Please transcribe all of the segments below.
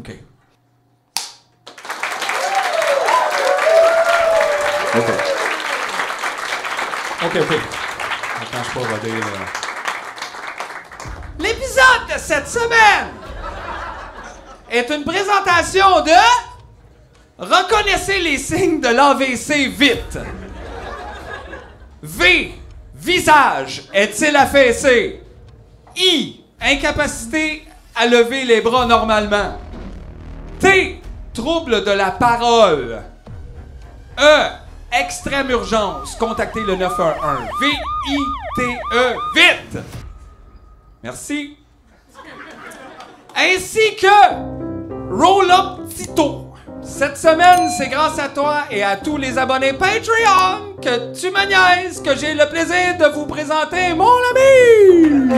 OK. OK. Attends, je peux roder, là. L'épisode de cette semaine est une présentation de... Reconnaissez les signes de l'AVC vite. V. Visage est-il affaissé? I. Incapacité à lever les bras normalement. T. Trouble de la parole. E. Extrême urgence. Contactez le 911. V-I-T-E. Vite! Merci. Ainsi que Roll Up Tito. Cette semaine, c'est grâce à toi et à tous les abonnés Patreon que tu me niaises que j'ai le plaisir de vous présenter mon ami!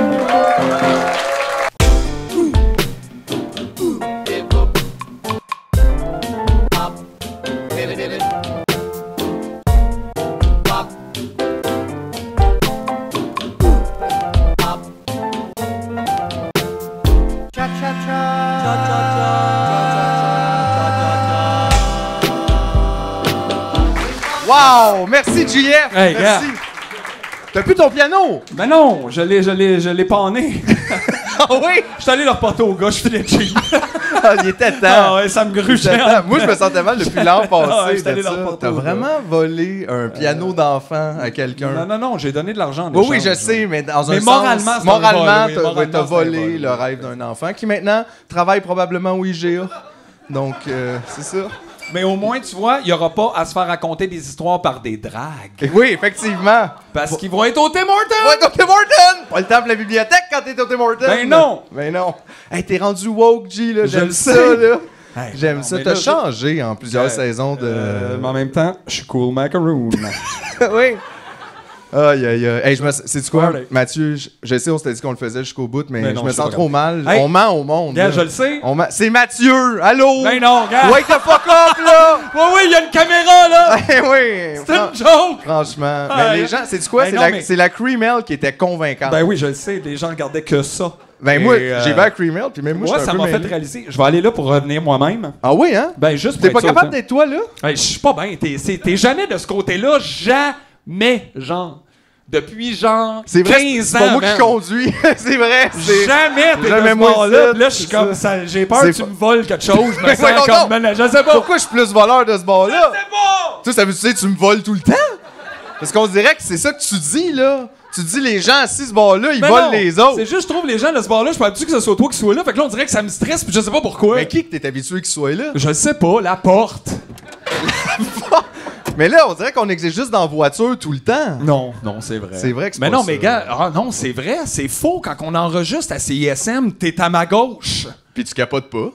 Wow! Merci, JF! Hey, merci! gars. T'as plus ton piano! Ben non, je l'ai pané. Ah oui? Je suis allé le reporter au gars, je suis fletché. Ah, il était temps! Ah ouais, ça me grugeait. Moi, je me sentais mal depuis l'an Ah, passé. j'étais allé de ça. le reporter T'as au gars. vraiment volé un piano d'enfant à quelqu'un? Non, j'ai donné de l'argent en Oui, échange. oui, je sais, mais dans un Mais sens... moralement, c'est un vol, oui, t'as moralement, t'as c'est un volé vol, le oui. rêve d'un enfant qui maintenant travaille probablement au IGA. Donc, c'est ça. Mais au moins, tu vois, il n'y aura pas à se faire raconter des histoires par des dragues. Oui, effectivement. Parce qu'ils vont être au Tim Hortons! Ouais, Tim Hortons! Pas le temps pour la bibliothèque quand t'es au Tim Hortons! Ben non! Ben non! Hey, t'es rendu woke, G, là. Je J'aime le ça, sais. là. Hey, J'aime non, ça. mais T'as là, changé en plusieurs saisons de... Mais en même temps, je suis cool macaroon. oui. Aïe, aïe, aïe. Hey, sais-tu quoi, Parley. Mathieu? Je sais, on s'était dit qu'on le faisait jusqu'au bout, mais non, je me je sais sens pas trop grave. mal. Hey. On ment au monde. Gars, là. je le sais. C'est Mathieu! Allô? Ben non, regarde! Wake the fuck up, là! Oui, il y a une caméra, là! Eh oui! C'est une joke! Franchement. Ah, Mais les gens, sais-tu quoi? Ben C'est non, mais- c'est la Creamel qui était convaincante. Ben oui, je le sais, les gens regardaient que ça. Ben moi, Et, j'ai vu la Creamel, puis même moi, Moi, je suis ça un peu m'a fait mêlé. réaliser. Je vais aller là pour revenir moi-même. Ah oui, hein? Ben, juste pour T'es être pas sûr, capable ça. d'être toi, là? Hey, je suis pas bien. T'es jamais de ce côté-là. Jamais, genre. Depuis, genre, C'est vrai, 15 c'est ans. pas moi qui man. conduis. C'est vrai. c'est- Jamais t'es Jamais de ce moi bord-là. ici, Puis là, je suis c'est comme ça. ça. J'ai peur C'est que tu pas- me voles quelque chose. Je me Mais sens voyons comme... donc. Je sais pas. Pourquoi je suis plus voleur de ce bord-là? C'est bon! Toi, ça veut dire que tu me voles tout le temps? Parce qu'on dirait que c'est ça que tu dis, là. Tu dis les gens assis ce bord-là, ils Mais volent non, les autres. C'est juste, je trouve les gens de ce bord-là, je suis pas habitué que ce soit toi qui sois là. Fait que là, on dirait que ça me stresse, puis je sais pas pourquoi. Mais qui que t'es habitué qu'il soit là? Je sais pas, la porte. Mais là, on dirait qu'on existe juste dans la voiture tout le temps. Non, c'est vrai. C'est vrai que c'est Mais pas non, ça. mais gars, non, c'est vrai, c'est faux. Quand on enregistre à CISM, t'es à ma gauche. Puis tu capotes pas.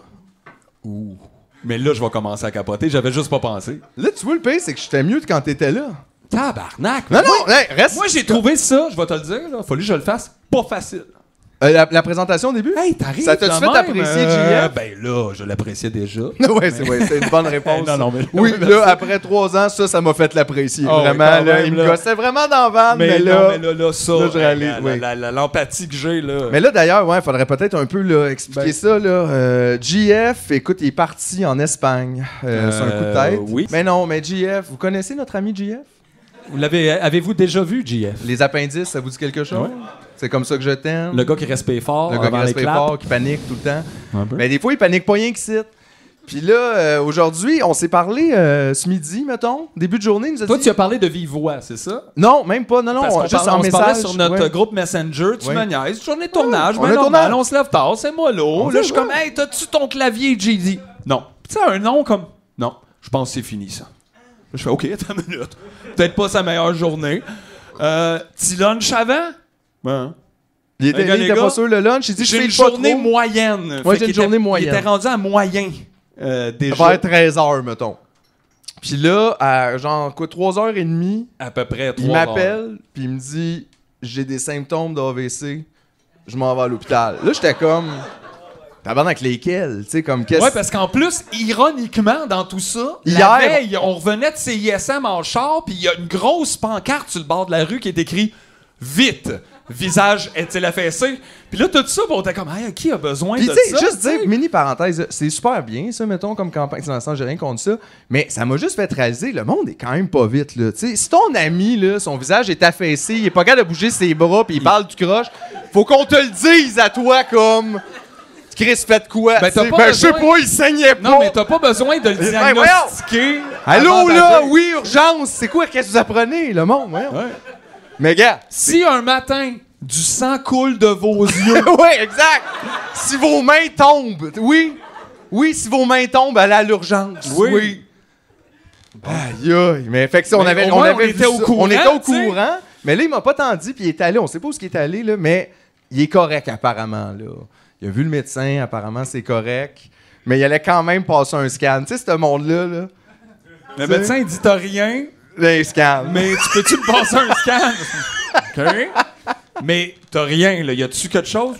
Mais là, je vais commencer à capoter, j'avais juste pas pensé. Là, tu vois, le pire, c'est que j'étais mieux quand t'étais là. Tabarnak! Non, non, hey, reste. Moi, j'ai trouvé ça, je vais te le dire, là, fallu que je le fasse, pas facile. La présentation au début? Hey, t'arrives Ça t'a-tu de fait même, apprécier JF? Ben là, je l'appréciais déjà. ouais, c'est une bonne réponse. Non, mais... Oui, là, après 3 ans, ça m'a fait l'apprécier. Oh, vraiment, quand là, même, il me là. gossait vraiment dans la vanne, Mais là... là, ça, là, je réalise, oui. l'empathie que j'ai, là... Mais là, d'ailleurs, ouais, faudrait peut-être un peu là, expliquer ça. Là. JF, écoute, il est parti en Espagne. C'est un coup de tête. Oui. Mais non, mais JF, vous connaissez notre ami JF? Avez-vous déjà vu, JF? Les appendices, ça vous dit quelque chose? Ouais. C'est comme ça que je t'aime. Le gars qui respire fort Le gars qui avant les respire claps. fort, qui panique tout le temps. Un peu. Mais des fois, il panique pas rien que cite. Puis là, aujourd'hui, on s'est parlé ce midi, mettons. Début de journée, il nous a Toi, dit... tu as parlé de vive voix, c'est ça? Non, même pas. Non, Parce qu'on juste parlait, en on se message. parlait sur notre ouais. groupe Messenger, tu Ouais. me niaises, journée de tournage, On ben a normal, tournage. on se lève tard, c'est mollo. On Là, fait je suis ça. comme, hey, t'as-tu ton clavier, JD? Non. Tu sais, un nom comme, non, je pense que c'est fini, ça. Là, je fais, OK, attends une minute. Peut-être pas sa meilleure journée. Petit lunch avant? Ben, Il était, Les gars, pas sûr le lunch. Il dit, je j'ai fais une pas journée trop. moyenne. Ouais, Fait j'ai qu'il une journée était- moyenne. Il était rendu à moyen, déjà. Vers 13h, mettons. Puis là, à genre quoi, 3h30, À peu près 3 il m'appelle, puis il me dit, j'ai des symptômes d'AVC, je m'en vais à l'hôpital. Là, j'étais comme, tabarnak, lesquels? Tu sais, comme, qu'est-ce Ouais, parce qu'en plus, ironiquement, dans tout ça, Hier- la veille, on revenait de CISM en char, puis il y a une grosse pancarte sur le bord de la rue qui est écrit Vite! Visage est-il affaissé? Puis là, tout ça, bon, t'es comme, hey, qui a besoin Puis de tu sais, ça? juste dire, mini parenthèse, c'est super bien, ça, mettons, comme campagne. Dans le sens, j'ai rien contre ça. Mais ça m'a juste fait réaliser, le monde est quand même pas vite, là. Tu sais, si ton ami, là, son visage est affaissé, il est pas capable de bouger ses bras, puis il parle du croche, faut qu'on te le dise à toi, comme. Chris, fait quoi? Ben, t'as T'sais, pas je sais besoin- pas, il saignait pas. Non, mais t'as pas besoin de le Ben, diagnostiquer. Allô, avant là, d'agir. oui, urgence. C'est quoi, qu'est-ce que vous apprenez, le monde? Ouais. Ouais. Mais gars. Si un matin, du sang coule de vos yeux, Oui, exact. Si vos mains tombent, oui. Oui, si vos mains tombent, allez à l'urgence. Oui. Aïe, aïe. Mais fait que ça, on Mais avait, au moins, avait on vu était au ça. courant, On était au tu sais. courant. Mais là, il m'a pas tant dit, puis il est allé. On sait pas où il est allé, là, mais il est correct, apparemment, là. Il a vu le médecin, apparemment, c'est correct. Mais il allait quand même passer un scan. Tu sais, ce monde-là, là. le médecin il dit t'as rien, Les scans. mais tu peux-tu me passer un scan? OK. Mais t'as rien, là. Y a-tu quelque chose?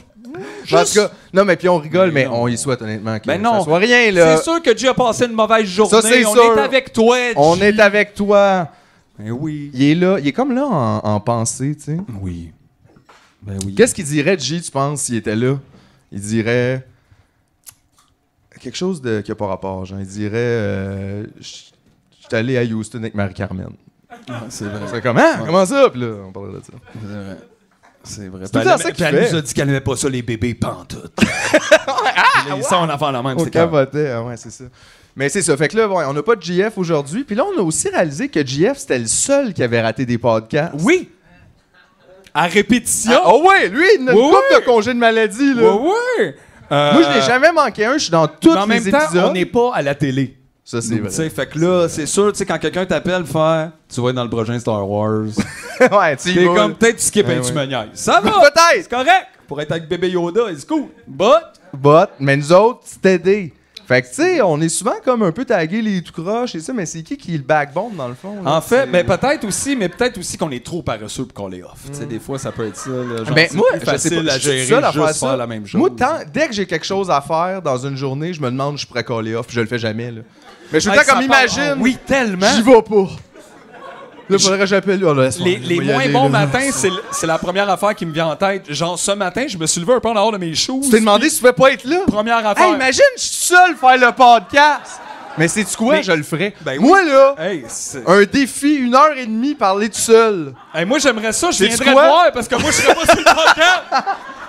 En tout cas, non, mais puis on rigole, mais Mais non. on y souhaite honnêtement que Ben non. ça soit rien, là. C'est sûr que Dieu a passé une mauvaise journée. Ça, c'est on sûr. est avec toi, On G. est avec toi. Ben oui. Il est là, il est comme là en pensée, tu sais. Oui. Ben oui. Qu'est-ce qu'il dirait, G, tu penses, s'il était là? Il dirait quelque chose qui n'a pas rapport, genre. Il dirait je suis allé à Houston avec Marie-Carmen. C'est vrai. C'est comme, hein? Comment ça? Puis là, on parlait de ça. C'est vrai. C'est vrai. tout le temps ça qu'il elle fait. nous a dit qu'elle n'aimait pas ça, les bébés pantoute. Ça, on en fait la même. On c'est calme. capotait, ouais, c'est ça. Mais c'est ça. Fait que là, bon, on n'a pas de JF aujourd'hui. Puis là, on a aussi réalisé que JF, c'était le seul qui avait raté des podcasts. Oui. À répétition. Ah, oh ouais, lui, il a une Oui, couple oui. de congé de maladie, là. Ouais, ouais. Moi, je n'ai jamais manqué un. Je suis dans tous Mais en les même temps, épisodes. on n'est pas à la télé. Ça, c'est Tu vrai. sais, fait que là, c'est sûr, tu sais, quand quelqu'un t'appelle, faire, tu vas être dans le prochain Star Wars. Ouais, tu y T'es vas, comme, là. peut-être tu skippes Ouais, un tu ouais. me niaises. Ça va! Peut-être. C'est correct! Pour être avec bébé Yoda, c'est cool. But, Mais nous autres, c'est aidé. Fait que, tu sais, on est souvent comme un peu tagués les tout croches et ça, mais c'est qui est le backbone, dans le fond? là? en fait, C'est- mais peut-être aussi qu'on est trop paresseux pour qu'on les off. Tu sais, des fois, ça peut être ça. Là, genre, Ben, c'est moi, plus je sais facile pas, à je suis gérer, seul à juste faire ça. la même chose. Moi, dès que j'ai quelque chose à faire dans une journée, je me demande si je pourrais caller off, puis je le fais jamais, là. Mais je suis tout le temps comme, imagine, Oui, tellement. j'y vais pas. Là, faudrait que j'appelle, là, laisse-moi, Les je vais y moins aller, bons là. matins, c'est la première affaire qui me vient en tête. Genre, ce matin, je me suis levé un peu en dehors de mes shoes. Tu t'es demandé si tu pouvais pas être là? Première affaire. Hey, imagine, je suis seul faire le podcast. Mais sais-tu quoi? Mais- Je le ferais. Ben oui. Moi, là, Hey, c'est- un défi, 1h30 parler tout seul. Hey, moi, j'aimerais ça. Je Sais-tu viendrais te quoi? voir parce que moi, je serais pas sur le podcast.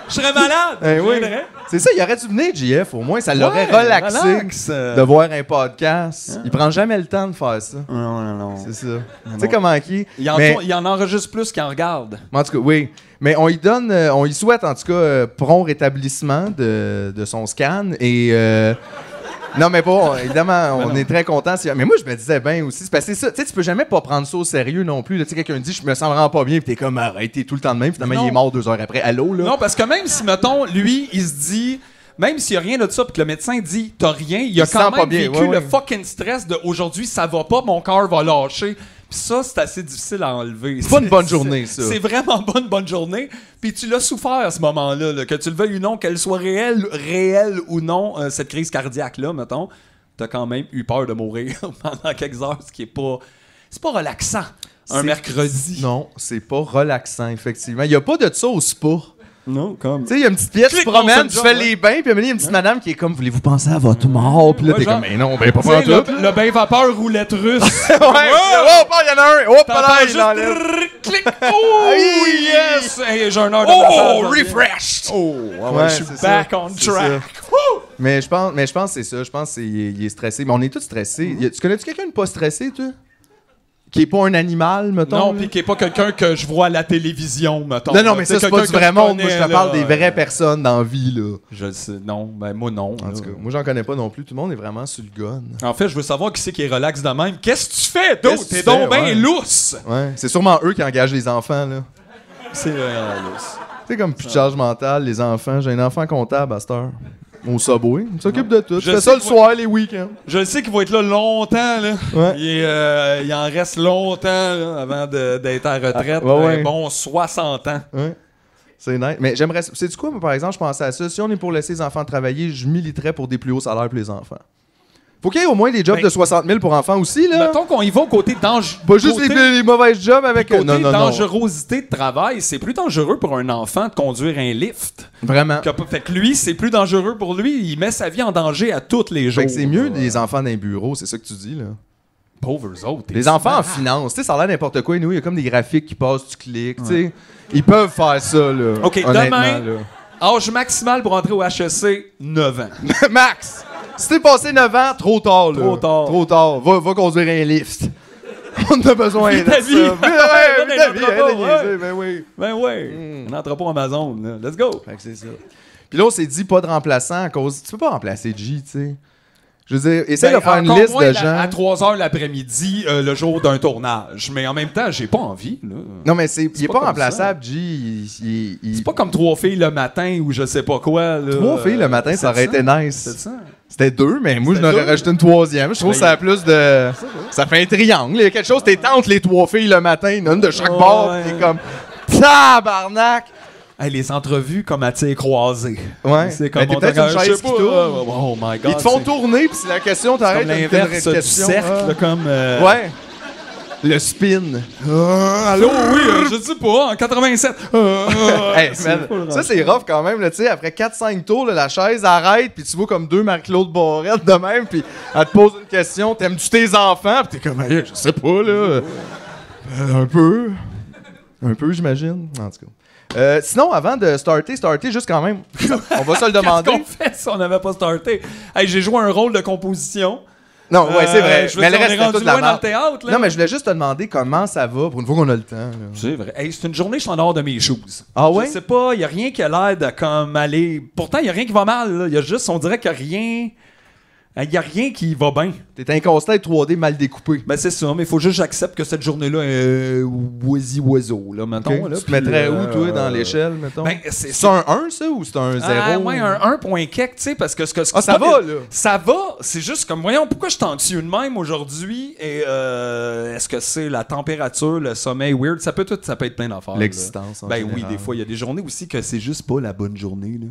Je serais malade. Eh Je oui. viendrais. C'est ça, il aurait dû venir, JF. Au moins, ça l'aurait Ouais, relaxé relax. de voir un podcast. Il prend jamais le temps de faire ça. Non. C'est ça. Tu sais comment qui? Il en enregistre plus qu'il en regarde. En tout cas, oui. Mais on y donne, on y souhaite en tout cas prompt rétablissement de son scan et. Non, mais bon, évidemment, on est très contents. Mais moi, je me disais bien aussi, c'est parce que c'est ça. Tu sais, tu peux jamais pas prendre ça au sérieux non plus. là. Tu sais, quelqu'un dit, je me sens vraiment pas bien, puis t'es comme, arrête, t'es tout le temps de même. Finalement, Non. il est mort 2 heures après. Allô, là? Non, parce que même si, mettons, lui, il se dit... Même s'il n'y a rien de ça, puis que le médecin dit t'as rien, il a se quand sent même pas bien, vécu ouais, le ouais. fucking stress de aujourd'hui, ça va pas, mon cœur va lâcher. Puis ça, c'est assez difficile à enlever. C'est pas une bonne journée, ça. C'est vraiment pas une bonne journée. Puis tu l'as souffert à ce moment-là, là, que tu le veuilles ou non, qu'elle soit réelle ou non, cette crise cardiaque-là, mettons, t'as quand même eu peur de mourir pendant quelques heures, ce qui est pas... C'est pas relaxant, un C'est- mercredi. Non, c'est pas relaxant, effectivement. Il y a pas de ça au spa. Non, comme... Tu sais, il y a une petite pièce, tu Clique, te promènes, mon tu John, fais ouais. les bains, puis à un moment donné, il y a une petite madame qui est comme, voulez-vous penser à votre mort? Puis là, Ouais, t'es genre- comme, mais non, ben pas Tu sais, pour tout. le bain vapeur roulette russe. Ouais, oh, il y en a un! Oh, pas là, T'entends il juste l'enlève. clic. Oh, Aïe. yes! Hey, j'ai un heure de Oh, massage. refreshed! Oh, Ouais, je suis c'est back ça, on c'est track. ça. Mais je pense que c'est ça. Je pense qu'il est stressé. Mais on est tous stressés. Tu connais-tu quelqu'un de pas stressé, toi? Qui est pas un animal, mettons? Non, là? pis qui est pas quelqu'un que je vois à la télévision, mettons. Non, là. mais Tu sais, ça, c'est pas quelqu'un du que vrai je monde. Moi, je connais, te parle là, des vraies personnes dans la vie, là. Je le sais. Non, ben moi, non. En tout cas, moi, j'en connais pas non plus. Tout le monde est vraiment sur le gun. En fait, je veux savoir qui c'est qui est relax de même. Qu'est-ce que tu fais, Qu'est-ce dude? que T'es tu donc fais, bien ouais. lousse. Ouais. C'est sûrement eux qui engagent les enfants, là. C'est lousse. Tu sais, comme plus de charge mentale, les enfants. J'ai un enfant comptable à cette heure. Au Subway. Il s'occupe de tout. Je fais ça sais le que soir, les week-ends. Je le sais qu'il va être là longtemps, là. Ouais. Il en reste longtemps, là, avant d'être à la retraite. Ah, ouais, ouais. Bon, 60 ans. Ouais. C'est net. Mais j'aimerais. Sais-tu quoi, moi, par exemple, je pensais à ça. Si on est pour laisser les enfants travailler, je militerais pour des plus hauts salaires pour les enfants. Faut qu'il y ait au moins des jobs Ben, de 60 000 pour enfants aussi, là. Mettons qu'on y va au côté danger. Pas juste les mauvais jobs avec... Côté Non. dangerosité de travail, c'est plus dangereux pour un enfant de conduire un lift. Vraiment. Fait que lui, c'est plus dangereux pour lui. Il met sa vie en danger à tous les jours. Fait que c'est mieux des enfants d'un bureau, c'est ça que tu dis, là. Pauvres autres. Les enfants en finance, tu sais, ça a l'air n'importe quoi. Nous, il y a comme des graphiques qui passent, tu cliques, tu sais. Ils peuvent faire ça, là. OK, honnêtement, demain, là. âge maximal pour entrer au HEC, 9 ans. Max! Si t'es passé 9 ans, trop tard, là. Trop tard. Trop tard. Va conduire un lift. On a besoin de ta ça. vie. Ouais, Donne ta un vie, entrepôt, arrête de niaiser, ouais. ben oui. Ben ouais, un entrepôt Amazon, là. Let's go. Fait que c'est ça. Puis là, on s'est dit pas de remplaçant à cause... Tu peux pas remplacer G, tu sais. Je veux dire, essaie de faire une encore liste moins de gens... à 3h l'après-midi, le jour d'un tournage. Mais en même temps, j'ai pas envie, là. Non, mais il est pas pas comme remplaçable, G. Il... C'est pas comme 3 filles le matin ou je sais pas quoi, là. 3 filles le matin, ça aurait été C'est nice. ça. C'était 2, mais moi, je C'était n'aurais 2. rajouté une 3e. Je trouve que ça a plus de... Ça fait un triangle. Il y a quelque chose, t'es entre les 3 filles le matin, une de chaque bord, Ouais. pis t'es comme... Tabarnak! Hey, les entrevues comme à tir croisé. Ouais. C'est comme Ben, t'es on peut-être te- une je chaise sais qui pas, tourne. Oh my God. Ils te font c'est tourner, puis si la question t'arrête, comme t'as une l'inverse du question. cercle, là, comme... Ouais. Le spin. Allô, oui, je sais pas, en 87. Hey, C'est man, pas ça, c'est rough quand même. Là, tu sais, après 4-5 tours, là, la chaise arrête, puis tu vois comme 2 Marc-Claude Barrette de même, puis elle te pose une question. T'aimes-tu tes enfants? Puis t'es comme, hey, je sais pas, là. Un peu. Un peu, j'imagine. En tout cas. Sinon, avant de starter juste quand même. On va se le demander. Qu'est-ce qu'on fait si on n'avait pas starté? Hey, j'ai joué un rôle de composition. Non, ouais, c'est vrai. Je veux Mais dire, le on reste, est c'est rendu toute la loin dans le merde. théâtre, là. Non, mais je voulais juste te demander comment ça va pour une fois qu'on a le temps. Là. C'est vrai. Hey, c'est une journée, je suis en dehors de mes choses. Ah ouais? Je sais pas, il y a rien qui a l'air de comme aller... Pourtant, il y a rien qui va mal, il y a juste, on dirait qu'il y a rien... Il y a rien qui va bien. T'es un casse-tête 3D mal découpé. Ben c'est ça, mais il faut juste que j'accepte que cette journée-là est oiseau, là, mettons. Ok. Là, Tu te puis, mettrais où, toi, dans l'échelle, mettons? Ben, c'est un 1, ça, ou c'est un 0? Ah, ouais, un 1 point quelque, tu sais, parce que... Ah, c'est ça pas va, des- là. Ça va, c'est juste comme, voyons, pourquoi je suis anxieux de même aujourd'hui, et est-ce que c'est la température, le sommeil weird, ça peut être plein d'affaires. là. L'existence, en Ben oui, général. des fois, il y a des journées aussi que c'est juste pas la bonne journée, là.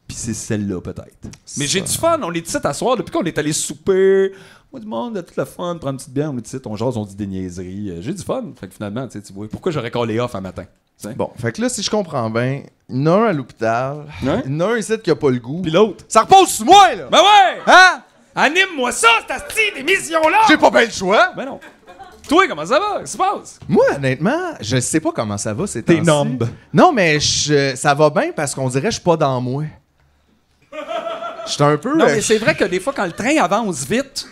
Puis c'est celle-là, peut-être. Mais j'ai du fun, on est ici à soir, depuis qu'on est allé souper, moi, du monde, a tout le fun, prendre une petite bière, on est ici, on jase, on dit des niaiseries, j'ai du fun. Fait que finalement, tu vois, pourquoi j'aurais collé off à matin? T'sais? Bon, fait que là, si je comprends bien, il y en a un à l'hôpital, Ouais. il y en a un ici qui a pas le goût. Puis l'autre? Ça repose sur moi, là! Ben ouais! Hein? Anime-moi ça, cette petite émission-là! J'ai pas bien le choix! Ben non. Toi, comment ça va? Qu'est-ce qui se passe? Moi, honnêtement, je sais pas comment ça va, c'est T'es numb. Non, mais ça va bien parce qu'on dirait que je suis pas dans moi. J'étais un peu... Non, mais c'est vrai que des fois, quand le train avance vite,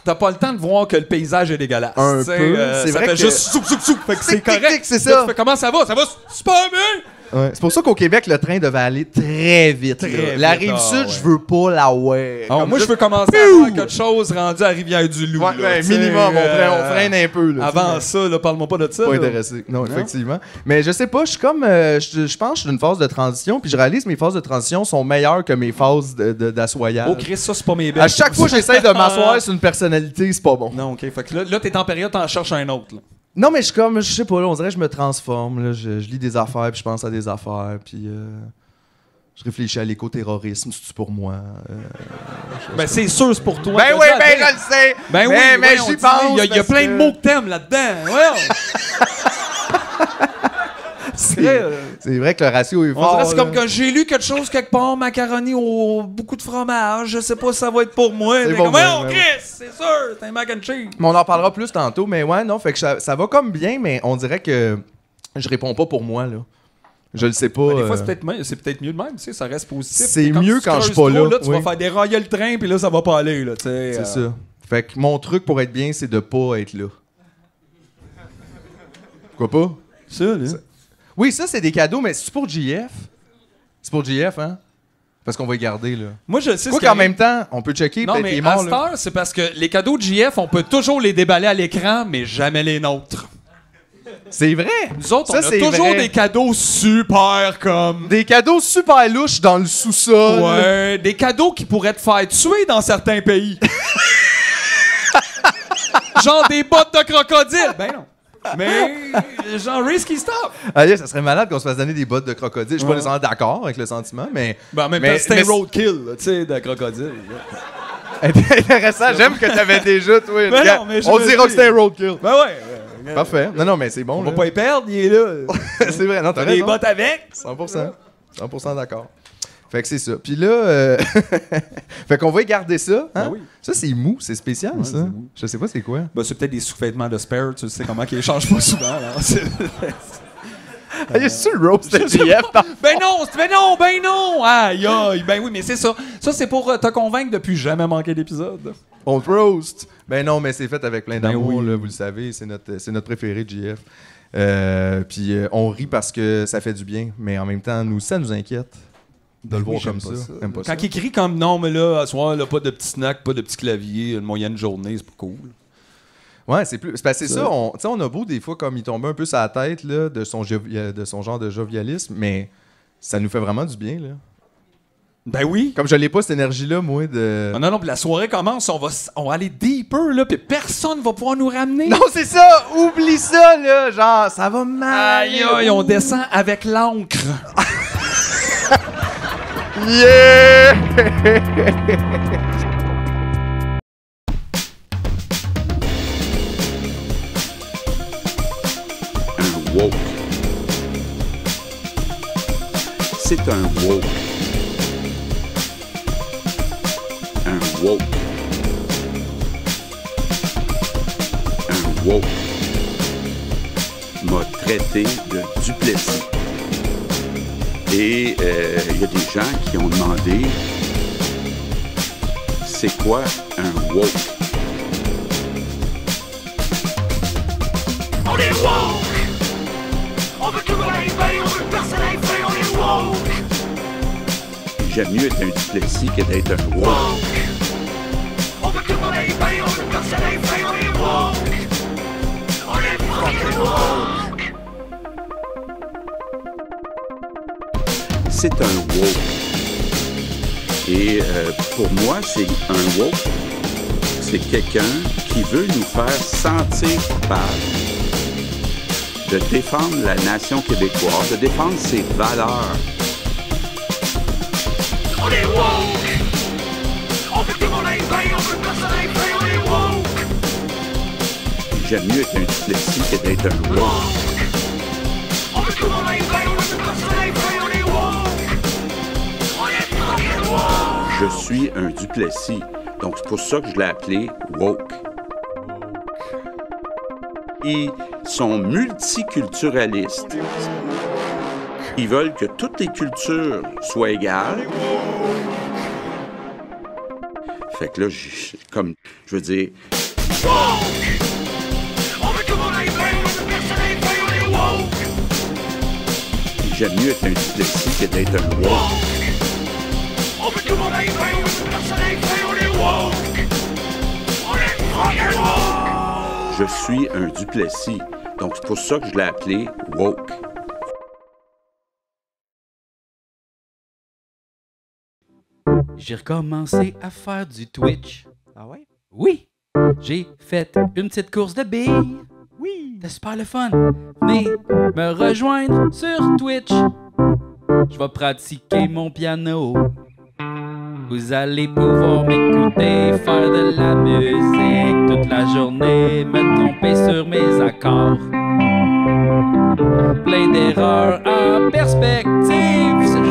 t'as pas le temps de voir que le paysage est dégueulasse. Un T'sais, peu. C'est ça vrai fait que- juste soup, soup, soup. Fait que c'est Tic, tic, correct. tic, c'est Là, ça. tu fais, comment ça va? Ça va super bien! Ouais, c'est pour ça qu'au Québec, le train devait aller très vite. Très là. vite, La Rive-Sud, ouais. je veux pas la ouais. Alors, Comme moi, je juste- veux commencer à voir quelque chose rendu à Rivière-du-Loup. Ouais, là, ben, t'sais, minimum, on freine un peu. Là, Avant tu sais, ça, là, parle-moi pas de ça. pas là. intéressé. Non, effectivement. Mais je sais pas, je suis comme. Je pense que je suis dans une phase de transition, puis je réalise que mes phases de transition sont meilleures que mes phases d'assoyage. Oh, Chris, ça, c'est pas mes bêtes. À chaque fois que j'essaie de m'asseoir sur une personnalité, c'est pas bon. Non, OK. Fait que là t'es en période, t'en cherches un autre. Là. Non, mais je suis comme, je sais pas, là, on dirait que je me transforme. Là, je lis des affaires, puis je pense à des affaires, puis je réfléchis à l'éco-terrorisme, c'est-tu pour moi? Ben, c'est sûr, c'est pour toi. Ben T'as oui, dit à ben dire- je le sais! Ben oui, mais voyons, j'y dis-le, pense! Il y a parce plein de que mots que t'aimes là-dedans. Voyons. C'est vrai que le ratio est On fort. dirait c'est comme là. quand j'ai lu quelque chose quelque part, macaroni au beaucoup de fromage. Je sais pas si ça va être pour moi. C'est Mais pour comme, moi, voyons, ben Chris, c'est sûr, c'est un mac and cheese. Mais on en parlera plus tantôt, mais ouais, non, fait que ça va comme bien, mais on dirait que je réponds pas pour moi, là. Je le sais pas. Ben, des fois, c'est peut-être mieux de même, tu sais, ça reste positif. C'est Quand mieux tu quand je suis creuses pas trop, là, tu oui. vas faire dérailler le train, puis là, ça va pas aller, là, tu sais. C'est ça. Fait que mon truc pour être bien, c'est de pas être là. Pourquoi pas? Ça, là. Oui, ça, c'est des cadeaux, mais c'est pour JF. C'est pour JF, hein? Parce qu'on va y garder, là. Moi, je sais Quoi ce qu'en qui même temps, on peut checker, Non, peut-être qu'il mais est à mort, cette là. heure, c'est parce que les cadeaux de JF, on peut toujours les déballer à l'écran, mais jamais les nôtres. C'est vrai! Nous autres, Ça, on a c'est toujours vrai. des cadeaux super comme... Des cadeaux super louches dans le sous-sol. Ouais, des cadeaux qui pourraient te faire tuer dans certains pays. Genre des bottes de crocodile. Ben non. Mais genre risky stuff. Allez, ça serait malade qu'on se fasse donner des bottes de crocodile. Je suis pas Ouais. nécessairement d'accord avec le sentiment, mais... Ben en même Mais- temps, c'est mais un roadkill, là, tu sais, de crocodile. là. Intéressant, j'aime que t'avais déjà, toi. Ben non, mais je on me dira que dis- c'était un roadkill. Ben ouais. Parfait. Non, mais c'est bon. On va là. pas y perdre, il est là. C'est vrai, non, t'as T'as des raison. bottes avec. 100%. 100% d'accord. Fait que c'est ça. Puis là, fait qu'on va y garder ça. Hein? Ben oui. Ça, c'est mou, c'est spécial, Ouais, ça. c'est mou. Je sais pas c'est quoi. Ben, c'est peut-être des sous-vêtements de spare, tu sais comment qu'ils échangent pas souvent. Alors. Ah, y a-tu le roast de JF? Ben non! Aïe, aïe, ben oui, mais c'est ça. Ça, c'est pour te convaincre de plus jamais manquer d'épisode. On te roast. Ben non, mais c'est fait avec plein d'amour, oui. là, vous le savez. C'est notre préféré, JF. Puis on rit parce que ça fait du bien, mais en même temps, ça nous inquiète de le voir j'aime comme pas ça. T'aimes pas Quand ça? il écrit comme non, mais là, à soir, là, pas de petit snack, pas de petit clavier, une moyenne journée, c'est pas cool. Ouais, c'est plus. C'est parce que c'est Ça. ça. On a beau des fois comme il tombe un peu sur la tête là, de son genre de jovialisme, mais ça nous fait vraiment du bien là. Ben oui. Comme je l'ai pas cette énergie-là, moi, de. Ah non, puis la soirée commence, on va aller deeper, là, puis personne va pouvoir nous ramener. Non, c'est ça! Oublie ça, là! Genre, ça va mal! Aïe, aïe, on descend avec l'encre. Yeah! Un woke. C'est un woke. Un woke. Un woke m'a traité de Duplessis. Et il y a des gens qui ont demandé c'est quoi un woke? On est woke! On veut tout rêver, on veut personne rêver, on est woke! J'aime mieux être un Duplessis que d'être un woke. On veut tout rêver, on veut personne rêver, on est woke! On est fucking woke! C'est un woke. Et pour moi, c'est un woke. C'est quelqu'un qui veut nous faire sentir coupables de défendre la nation québécoise, de défendre ses valeurs. On est woke! On veut tout rêver, on veut personne rêver, on est woke! J'aime mieux être un Duplessis que d'être un woke. On veut tout rêver, on veut personne rêver, on est woke! On est fucking woke! Je suis un Duplessis. Donc, c'est pour ça que je l'ai appelé woke. Ils sont multiculturalistes. Ils veulent que toutes les cultures soient égales. Fait que là, je veux dire, Woke! On veut tout rêver, on veut personne rêver, on est woke! j'aime mieux être un Duplessis que d'être un woke. On veut tout rêver, on veut personne rêver, on est woke! On est fucking woke! Je suis un Duplessis. Donc, c'est pour ça que je l'ai appelé woke. J'ai recommencé à faire du Twitch. Ah ouais? Oui! J'ai fait une petite course de billes. Oui! C'était super le fun. Venez me rejoindre sur Twitch. Je vais pratiquer mon piano. Vous allez pouvoir m'écouter faire de la musique toute la journée, me tromper sur mes accords. Plein d'erreurs en perspective,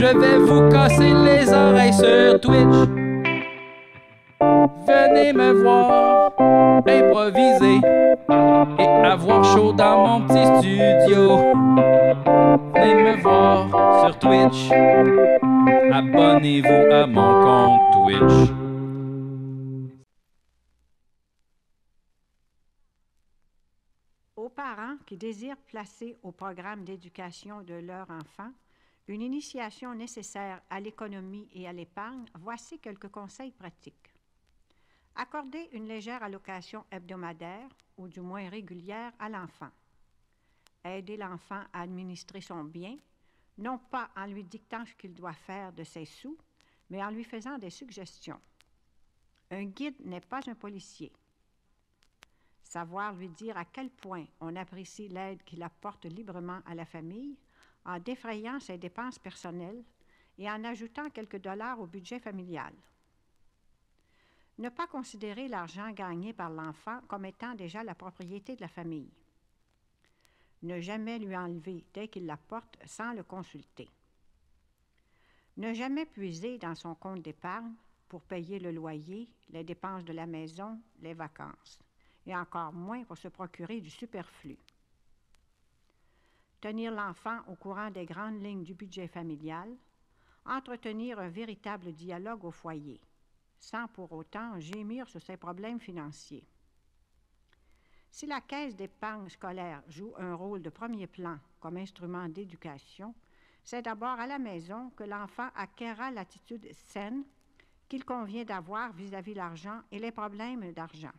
je vais vous casser les oreilles sur Twitch. Venez me voir improviser et avoir chaud dans mon petit studio. Venez me voir sur Twitch. Abonnez-vous à mon compte Twitch. Aux parents qui désirent placer au programme d'éducation de leur enfant une initiation nécessaire à l'économie et à l'épargne, voici quelques conseils pratiques. Accorder une légère allocation hebdomadaire, ou du moins régulière, à l'enfant. Aider l'enfant à administrer son bien, non pas en lui dictant ce qu'il doit faire de ses sous, mais en lui faisant des suggestions. Un guide n'est pas un policier. Savoir lui dire à quel point on apprécie l'aide qu'il apporte librement à la famille en défrayant ses dépenses personnelles et en ajoutant quelques dollars au budget familial. Ne pas considérer l'argent gagné par l'enfant comme étant déjà la propriété de la famille. Ne jamais lui enlever dès qu'il l'apporte sans le consulter. Ne jamais puiser dans son compte d'épargne pour payer le loyer, les dépenses de la maison, les vacances, et encore moins pour se procurer du superflu. Tenir l'enfant au courant des grandes lignes du budget familial, entretenir un véritable dialogue au foyer, sans pour autant gémir sur ses problèmes financiers. Si la caisse d'épargne scolaire joue un rôle de premier plan comme instrument d'éducation, c'est d'abord à la maison que l'enfant acquérera l'attitude saine qu'il convient d'avoir vis-à-vis l'argent et les problèmes d'argent.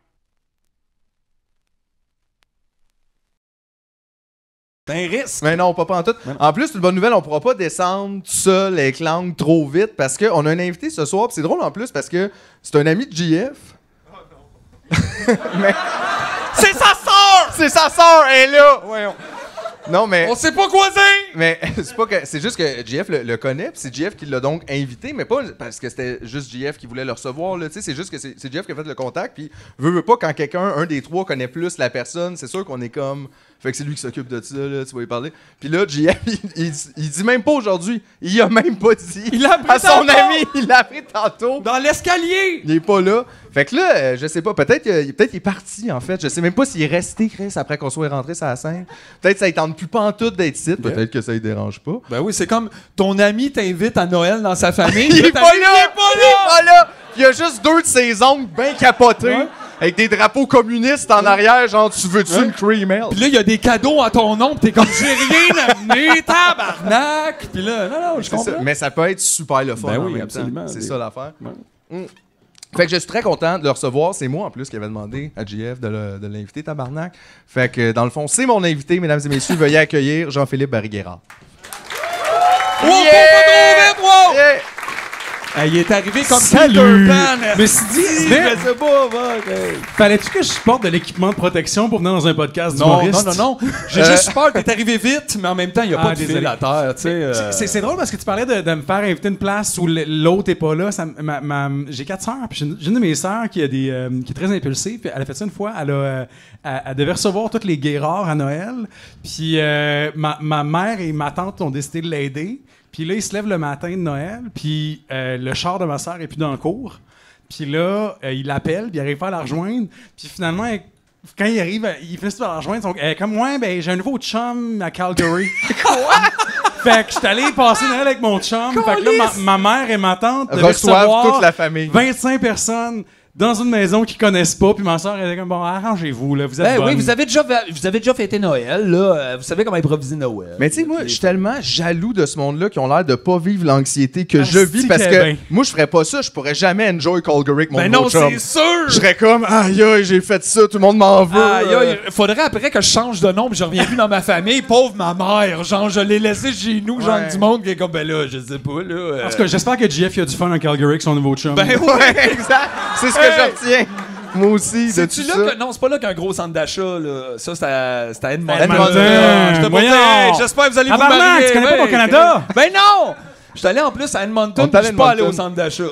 C'est un risque. Mais non, pas en tout. En plus, une bonne nouvelle, on pourra pas descendre tout seul avec l'angle trop vite parce qu'on a un invité ce soir. Puis c'est drôle en plus parce que c'est un ami de JF. Oh non. Mais... C'est sa sœur! C'est sa sœur, elle est là! Voyons. Non, mais... On sait pas quoi dire! Mais c'est pas que... C'est juste que JF le connaît, puis c'est JF qui l'a donc invité, mais pas parce que c'était juste JF qui voulait le recevoir, là, tu sais, c'est juste que c'est JF qui a fait le contact, puis veut pas, quand quelqu'un, un des trois, connaît plus la personne, c'est sûr qu'on est comme... Fait que c'est lui qui s'occupe de ça, là, tu vas y parler. Puis là, JF, il dit même pas aujourd'hui. Il a même pas dit. Il l'a appris à son tantôt. ami. Il l'a appris tantôt. Dans l'escalier! Il est pas là. Fait que là, je sais pas, peut-être qu'il est parti, en fait. Je sais même pas s'il est resté, Chris, après qu'on soit rentré sur la scène. Peut-être que ça ne tente plus pantoute d'être ici. Peut-être que ça ne dérange pas. Ben oui, c'est comme ton ami t'invite à Noël dans sa famille. Il est pas là! Il est pas là! Il y a juste deux de ses oncles bien capotés. Ouais. Avec des drapeaux communistes en arrière, genre, tu veux-tu une cream ale? Pis là, il y a des cadeaux à ton nom, pis t'es comme, j'ai rien amené, tabarnak! Pis là, non, je C'est comprends. ça. Mais ça peut être super le fun. Ben en oui, même absolument. temps. C'est Des- ça l'affaire. Ouais. Fait que je suis très content de le recevoir. C'est moi, en plus, qui avait demandé à JF de l'inviter, tabarnak. Fait que, dans le fond, c'est mon invité, mesdames et messieurs. Veuillez accueillir Jean-Philippe Barry-Guerrard. Wow, pas trop vite, wow! Yeah! Il est arrivé comme Salut! Peter Pan. Mais si dit, Je mais sais pas, va, fallait-tu que je porte de l'équipement de protection pour venir dans un podcast Non, d'humoriste? non. J'ai juste peur que t'es arrivé vite, mais en même temps, il n'y a pas de désolé. fil à terre, tu sais. C'est drôle parce que tu parlais de me faire inviter une place où l'autre est pas là. J'ai 4 sœurs, puis j'ai une de mes sœurs qui est très impulsive. Puis elle a fait ça une fois. Elle devait recevoir toutes les Guérards à Noël. Puis ma mère et ma tante ont décidé de l'aider. Puis là, il se lève le matin de Noël, puis le char de ma sœur est plus dans le cours. Puis là, il l'appelle, puis il arrive pas à la rejoindre. Puis finalement, quand il arrive, il finit par la rejoindre. Elle est comme, ouais, ben j'ai un nouveau chum à Calgary. Fait que j'étais allé passer Noël avec mon chum. Fait que là, ma mère et ma tante devaient Reçoivent recevoir toute la famille. 25 personnes dans une maison qu'ils connaissent pas. Puis ma soeur elle était comme, bon, arrangez-vous, là, vous êtes Ben bonne. oui, vous avez déjà fêté Noël, là. Vous savez comment improviser Noël. Mais tu sais, moi, je suis tellement jaloux de ce monde-là qui ont l'air de pas vivre l'anxiété que je vis Asti parce qu'elle que est bien. moi, je ferais pas ça. Je pourrais jamais enjoy Calgary avec mon Ben nouveau non, chum. c'est sûr! Je serais comme, aïe, aïe, j'ai fait ça, tout le monde m'en veut. Il faudrait après que je change de nom pis je reviens plus dans ma famille. Pauvre ma mère. Genre, je l'ai laissé chez nous, genre Ouais. du monde qui est comme, ben là, je sais pas, là. En tout cas, j'espère que JF il a du fun à Calgary avec son nouveau chum. Ben oui! Ouais, exact. C'est ce que je retiens. Moi aussi, de tout C'est-tu ça. là que. Non, c'est pas là qu'un gros centre d'achat, là. Ça, c'est à Edmonton. Edmonton. Je te Voyons. protège. J'espère que vous allez vous Tabarnak, marier. tu connais pas ton Ouais, Canada? Ben non! Je suis allé en plus à Edmonton, On est pis je allé suis à pas allé au Edmonton. centre d'achat.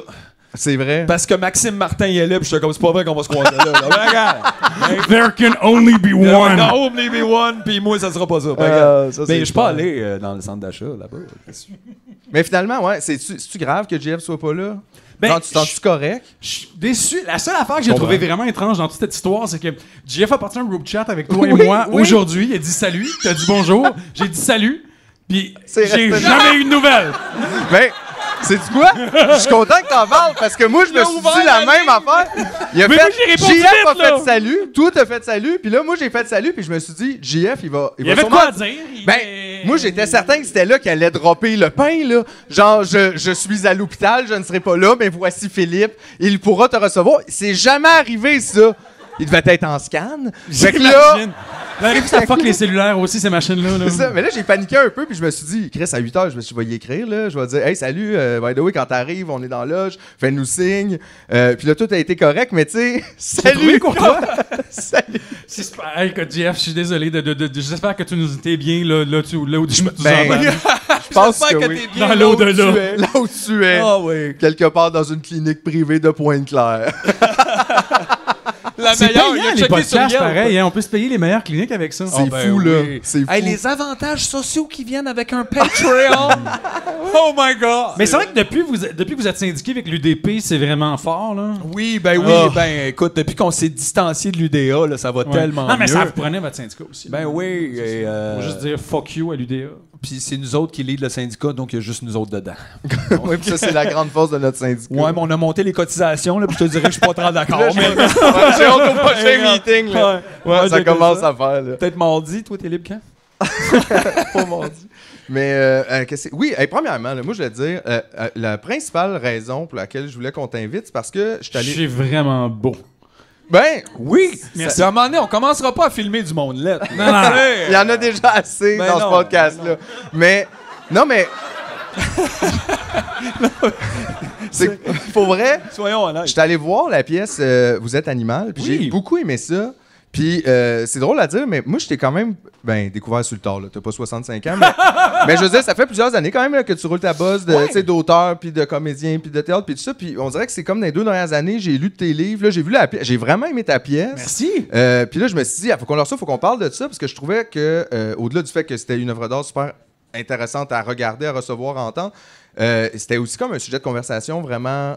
C'est vrai. Parce que Maxime Martin y est là, pis j'étais comme, c'est pas vrai qu'on va se croiser là. Ben, regarde. There can only be one. No, maybe one, pis moi, ça sera pas ça. Ben, regarde. ça, Mais c'est je suis pas clair. allé dans le centre d'achat là-bas. Mais finalement, ouais, c'est-tu grave que JF soit pas là? Ben, Non, tu t'en-tu correct? Je suis déçu. La seule affaire que j'ai trouvé vraiment étrange dans toute cette histoire, c'est que JF a parti un group chat avec toi et Oui, moi oui. aujourd'hui. Il a dit salut. T'as dit bonjour. J'ai dit salut. Puis C'est j'ai resté jamais eu de nouvelles. Ben, sais-tu quoi? Je suis content que t'en parles parce que moi, je me suis dit la même affaire. Il a Mais fait, moi, j'ai répondu JF a vite, là. fait salut, toi t'as fait salut, puis là, moi, j'ai fait salut, puis je me suis dit, JF, il va Il y avait de sûrement- quoi à dire. Ben, moi, j'étais certain que c'était là qu'il allait dropper le pain, là. Genre, je suis à l'hôpital, je ne serai pas là, mais voici Philippe, il pourra te recevoir. C'est jamais arrivé, ça. il devait être en scan. Fait que là, ça fuck les cellulaires aussi, ces machines-là. Là. c'est ça. Mais là, j'ai paniqué un peu, puis je me suis dit, Chris, à 8 h, je vais y écrire, là. Je vais dire, hey, salut, by the way, quand t'arrives, on est dans la loge, fais-nous signe. Puis là, tout a été correct, mais tu sais, salut, quoi? Salut. C'est super. Hey, écoute, Jeff, je suis désolé. J'espère que tu nous étais bien là où tu Ben, je pense que que oui. t'es bien Dans là où l'au-delà. tu es. Là où tu es, Ah oui. quelque part dans une clinique privée de Pointe-Claire. La C'est meilleure, il payant, a les checké sur podcasts, Yelp. pareil. Hein, on peut se payer les meilleures cliniques avec ça. C'est ben fou, là. oui. C'est fou. Hey, les avantages sociaux qui viennent avec un Patreon. Oh my God. Mais c'est vrai que depuis que vous êtes syndiqué avec l'UDP, c'est vraiment fort, là. Oui, ben écoute, depuis qu'on s'est distancié de l'UDA, là, ça va tellement Non, mais mieux. ça vous prenait votre syndicat aussi. Ben oui. Et, Faut juste dire fuck you à l'UDA. puis c'est nous autres qui lead le syndicat, donc il y a juste nous autres dedans. Oui, puis ça, c'est la grande force de notre syndicat. Ouais, mais on a monté les cotisations, là, puis je te dirais que je suis pas trop d'accord. Là, j'ai hâte au prochain meeting, là. Ouais, Ça j'ai commence ça. à faire, là. Peut-être mardi, toi, t'es libre quand? Pas mardi. Mais, oui, hey, premièrement, là, moi, je vais te dire, la principale raison pour laquelle je voulais qu'on t'invite, c'est parce que je suis allé. C'est vraiment beau. Ben, Oui! Merci. À un moment donné, on commencera pas à filmer du monde là. il y en a déjà assez Ben dans ce non, podcast-là. Mais, non, mais. C'est pour vrai. Soyons honnêtes. J'étais allé voir la pièce Vous êtes animal, puis Oui. j'ai beaucoup aimé ça. Puis c'est drôle à dire, mais moi, j'étais quand même découvert sur le tard. T'as pas 65 ans, mais je veux dire, ça fait plusieurs années quand même là, que tu roules ta bosse d'auteur, puis de comédien, puis de théâtre, puis tout ça. Puis on dirait que c'est comme dans les 2 dernières années, j'ai lu tes livres, là, j'ai vu la pièce, j'ai vraiment aimé ta pièce. Merci. Puis là, je me suis dit, il faut qu'on leur reçoive, faut qu'on parle de ça, parce que je trouvais que, au-delà du fait que c'était une œuvre d'art super intéressante à regarder, à recevoir, à entendre, c'était aussi comme un sujet de conversation vraiment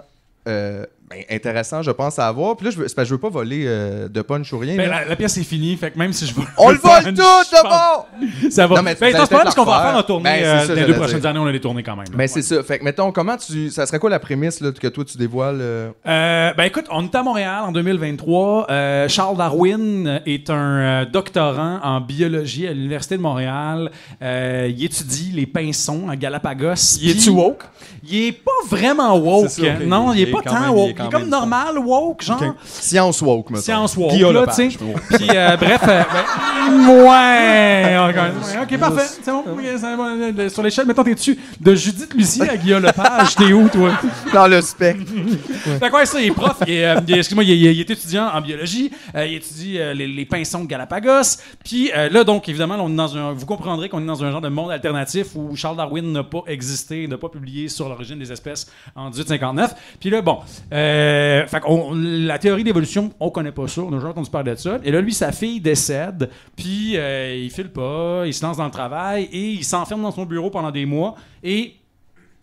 intéressant, je pense, à avoir. Puis là, c'est parce que je veux pas voler de punch ou rien. Ben, là. la pièce est finie, fait que même si je vole. On le vole tout, je pense- d'abord! Ça va. Non, mais Ben, vous t'as allez pas parce qu'on va peut-être faire le en tournée refaire. Ben, c'est ça, dans les j'allais 2 prochaines dire. années, on a les tournées quand même. là. Ben, c'est ça. Fait que, mettons, ça serait quoi la prémisse là, que toi, tu dévoiles? Ben écoute, on est à Montréal en 2023. Charles Darwin est un doctorant en biologie à l'Université de Montréal. Il étudie les pinsons à Galapagos. Il est-tu woke? Il est pas vraiment woke. C'est ça, ok. Non, il est pas quand tant même- woke. il est Il quand est comme même normal woke, genre. Ok. Science woke, mettons. Science woke, Guillaume là, Lepage, tu sais. je trouve. Puis, bref, ouais, ok, parfait. C'est bon. Ok, c'est bon. Sur l'échelle, mettons, t'es dessus. De Judith Lucie à Guillaume Lepage, t'es où, toi? Dans le spectre. Fait quoi, ça, il est prof. Excuse-moi, il est étudiant en biologie. Il étudie les pinsons de Galapagos. Puis là, donc, évidemment, on est vous comprendrez qu'on est dans un genre de monde alternatif où Charles Darwin n'a pas existé, n'a pas publié sur l'origine des espèces en 1859. Puis là, bon, fait la théorie d'évolution, on connaît pas ça. On a jamais entendu parler de ça. Et là, lui, sa fille décède. Puis il file pas, il se lance dans le travail et il s'enferme dans son bureau pendant des mois. Et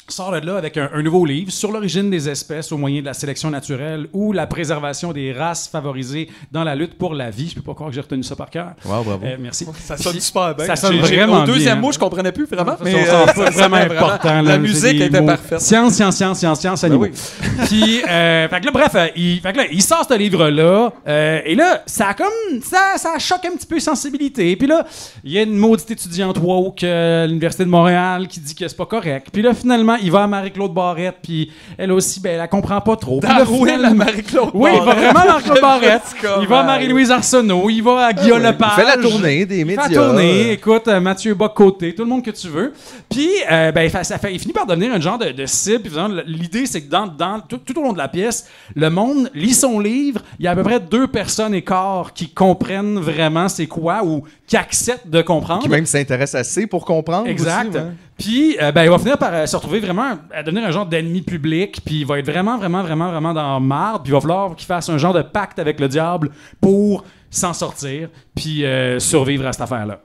sort de là avec un nouveau livre sur l'origine des espèces au moyen de la sélection naturelle ou la préservation des races favorisées dans la lutte pour la vie. Je peux pas croire que j'ai retenu ça par cœur. Wow, bravo. Merci. Ça sonne super bien. Ça sonne vraiment Au deuxième bien. mot, je comprenais plus vraiment. Mais Mais c'est vraiment important. La là, musique c'est des était mots. parfaite. Science à niveau. oui. Puis, fait que là, bref, il sort ce livre-là. Et là, ça a comme. Ça choque un petit peu les sensibilités. Puis là, il y a une maudite étudiante woke à l'Université de Montréal qui dit que c'est pas correct. Puis là, finalement, il va à Marie-Claude Barrette. Puis elle aussi, ben, elle comprend pas trop. Puis là, Darwin finalement- à Marie-Claude Oui, il va Barrette. vraiment à Marie-Claude Barrette. Comment? Il va à Marie-Louise Arsenault. Il va à Guillaume Lepage. Il fait la tournée des Il médias. fait la tournée, écoute, Mathieu Bock-Côté, tout le monde que tu veux. Puis, il finit par devenir un genre de cible. Puis, l'idée, c'est que tout au long de la pièce, le monde lit son livre. Il y a à peu près 2 personnes et quart qui comprennent vraiment c'est quoi ou qui acceptent de comprendre. Qui même s'intéresse assez pour comprendre. Exact. Aussi, ouais. Puis, il va finir par se retrouver vraiment à devenir un genre d'ennemi public. Puis, il va être vraiment dans la marde. Puis, il va falloir qu'il fasse un genre de pacte avec le diable pour s'en sortir. Puis, survivre à cette affaire-là.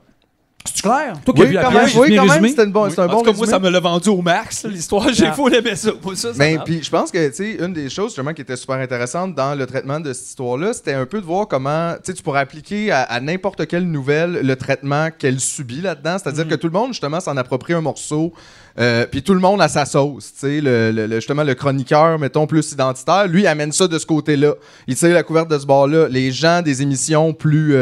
C'est clair? Toi qui as vu la quand pièce, même, j'ai oui, bien quand même, résumé. c'est un bon En tout cas, moi, résumé. ça me l'a vendu au max, l'histoire. J'ai fou aimé ça. Moi, ça Ben, marche. puis je pense que, tu sais, une des choses, justement, qui était super intéressante dans le traitement de cette histoire-là, c'était un peu de voir comment, tu sais, tu pourrais appliquer à n'importe quelle nouvelle le traitement qu'elle subit là-dedans. C'est-à-dire que tout le monde, justement, s'en approprie un morceau, puis tout le monde a sa sauce, tu sais. Justement, le chroniqueur, mettons, plus identitaire, lui, amène ça de ce côté-là. Il tire la couverte de ce bord-là. Les gens des émissions plus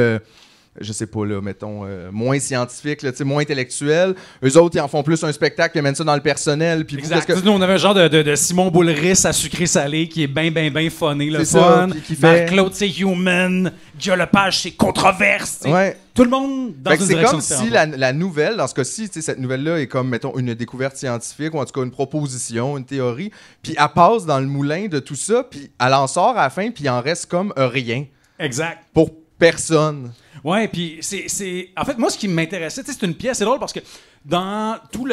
je sais pas, là, mettons, moins scientifiques, là, moins intellectuels. Eux autres, ils en font plus un spectacle, ils mènent ça dans le personnel. Puis Exact. Nous, on avait un genre de Simon Boulris à sucré-salé qui est bien funné, le C'est fun. ça, qui fait... Marc-Claude, c'est human. Guy Lepage, c'est controverse. Ouais. Tout le monde dans Fait que une c'est direction comme différente. si la nouvelle, dans ce cas-ci, cette nouvelle-là est comme, mettons, une découverte scientifique ou en tout cas une proposition, une théorie. Puis elle passe dans le moulin de tout ça, puis elle en sort à la fin, puis il en reste comme rien. Exact. Pour personne. Ouais, puis c'est... En fait, moi, ce qui m'intéressait, c'est une pièce, c'est drôle parce que dans tout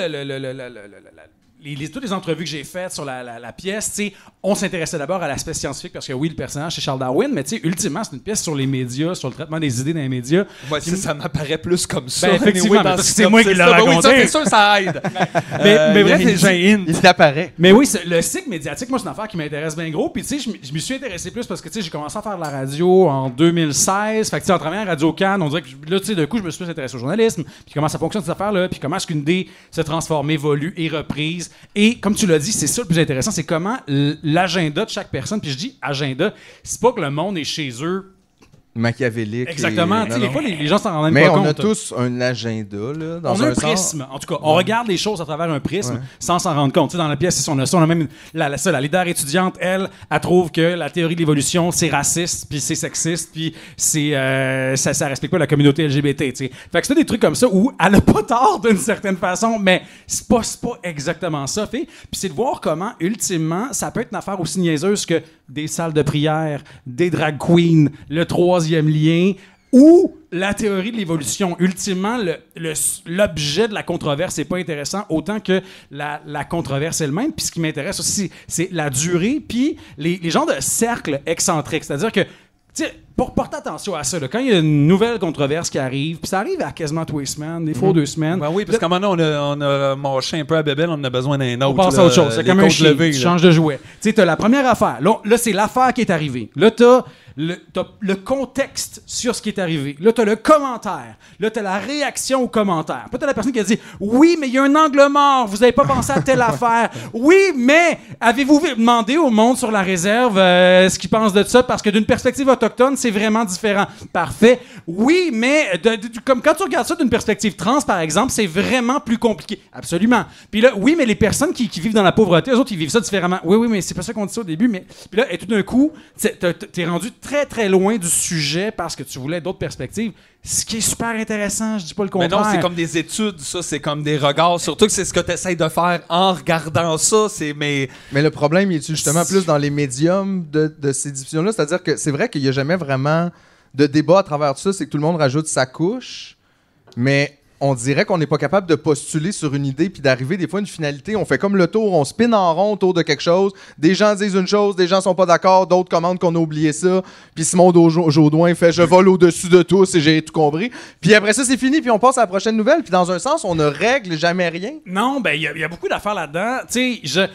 toutes les entrevues que j'ai faites sur la pièce, on s'intéressait d'abord à l'aspect scientifique parce que oui, le personnage c'est Charles Darwin, mais ultimement c'est une pièce sur les médias, sur le traitement des idées dans les médias. Moi, ça m'apparaît plus comme ça. Ben, effectivement, Anyway, parce que c'est moi qui l'ai raconté. Oui, ça, c'est sûr, ça aide. Mais bref, Il t'apparaît. mais oui, le cycle médiatique, moi, c'est une affaire qui m'intéresse bien gros. Puis, tu sais, je me suis intéressé plus parce que, tu sais, j'ai commencé à faire de la radio en 2016. Fait que, tu sais, en travaillant à Radio-Can, on dirait que, là, tu sais, d'un coup, je me suis plus intéressé au journalisme. Puis, comment ça fonctionne, cette affaire-là. Puis, comment est-ce qu'une idée se transforme, évolue, est reprise. Et, comme tu l'as dit, c'est ça le plus intéressant. C'est comment l'agenda de chaque personne. Puis, je dis agenda, c'est pas que le monde est chez eux. Machiavélique. Exactement. Tu sais, des fois, les gens s'en rendent mais pas compte. on a tous un agenda, là, dans on a un sens. prisme. En tout cas, on regarde les choses à travers un prisme sans s'en rendre compte. Tu sais, dans la pièce, on a ça. On a même la leader étudiante, elle trouve que la théorie de l'évolution, c'est raciste, puis c'est sexiste, puis c'est ça respecte pas la communauté LGBT. Tu sais. Fait que c'est des trucs comme ça où elle a pas tort d'une certaine façon, mais c'est pas exactement ça. Puis c'est de voir comment, ultimement, ça peut être une affaire aussi niaiseuse que des salles de prière, des drag queens, le troisième lien, ou la théorie de l'évolution. Ultimement, l'objet de la controverse n'est pas intéressant autant que la controverse elle-même. Puis ce qui m'intéresse aussi, c'est la durée, puis les genres de cercles excentriques. C'est-à-dire que, tu sais, pour porter attention à ça, là, quand il y a une nouvelle controverse qui arrive, puis ça arrive à quasiment tous les semaines, des fois 2 semaines. Ben oui, parce qu'à un moment donné, on a mâché un peu à bébelle, on a besoin d'un autre. On passe à autre chose. C'est comme un chien. Tu changes de jouet. Tu sais, t'as la première affaire. Là, c'est l'affaire qui est arrivée. Là, t'as le contexte sur ce qui est arrivé. Là, t'as le commentaire. Là, t'as la réaction au commentaire. Puis t'as la personne qui a dit « Oui, mais il y a un angle mort. Vous avez pas pensé à telle affaire. Oui, mais avez-vous demandé au monde sur la réserve ce qu'ils pensent de ça? Parce que d'une perspective autochtone, c'est vraiment différent. Parfait. Oui, mais comme quand tu regardes ça d'une perspective trans, par exemple, c'est vraiment plus compliqué. Absolument. Puis là, oui, mais les personnes qui vivent dans la pauvreté, eux autres, ils vivent ça différemment. Oui, mais c'est pas ça qu'on dit ça au début. Mais puis là, et tout d'un coup, t'es rendu très, très loin du sujet parce que tu voulais d'autres perspectives. Ce qui est super intéressant, je dis pas le contraire. Mais non, c'est comme des études, ça, c'est comme des regards. Surtout que c'est ce que tu essaies de faire en regardant ça. Mais le problème, il est justement plus dans les médiums de ces diffusions-là. C'est-à-dire que c'est vrai qu'il n'y a jamais vraiment de débat à travers tout ça. C'est que tout le monde rajoute sa couche, mais on dirait qu'on n'est pas capable de postuler sur une idée puis d'arriver des fois à une finalité. On fait comme le tour, on spinne en rond autour de quelque chose. Des gens disent une chose, des gens sont pas d'accord, d'autres commandent qu'on a oublié ça. Puis Simon Jaudoin fait « Je vole au-dessus de tous et j'ai tout compris ». Puis après ça, c'est fini, puis on passe à la prochaine nouvelle. Puis dans un sens, on ne règle jamais rien. Non, ben il y a beaucoup d'affaires là-dedans. Tu sais,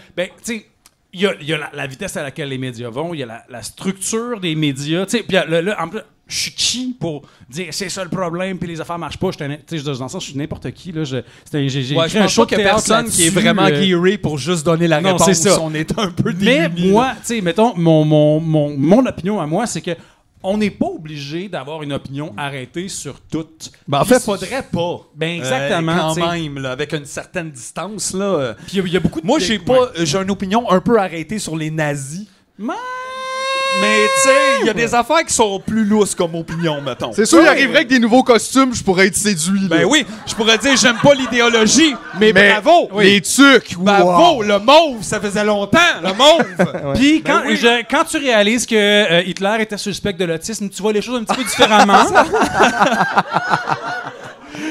il y a la vitesse à laquelle les médias vont, il y a la structure des médias. Tu sais, puis là, en plus, je suis qui pour dire c'est ça le problème puis les affaires marchent pas. Dans le sens, je suis n'importe qui là. J'ai écrit un show de théâtre personne qui est vraiment gearé pour juste donner la réponse. C'est ça. On est un peu mais démunis, moi, tu sais, mettons mon opinion à moi, c'est que on n'est pas obligé d'avoir une opinion arrêtée sur tout. Ben, en fait, faudrait pas. Ben exactement. Quand même, là, avec une certaine distance là. Puis il y a beaucoup de moi, j'ai une opinion un peu arrêtée sur les nazis. Mais tu sais, il y a des affaires qui sont plus lousses comme opinion, mettons. C'est sûr, il arriverait avec des nouveaux costumes, je pourrais être séduit. Là. Ben oui, je pourrais dire j'aime pas l'idéologie, mais bravo! Les tucs! Bravo! Le mauve, ça faisait longtemps, le mauve! Puis quand tu réalises que Hitler était suspect de l'autisme, tu vois les choses un petit peu différemment.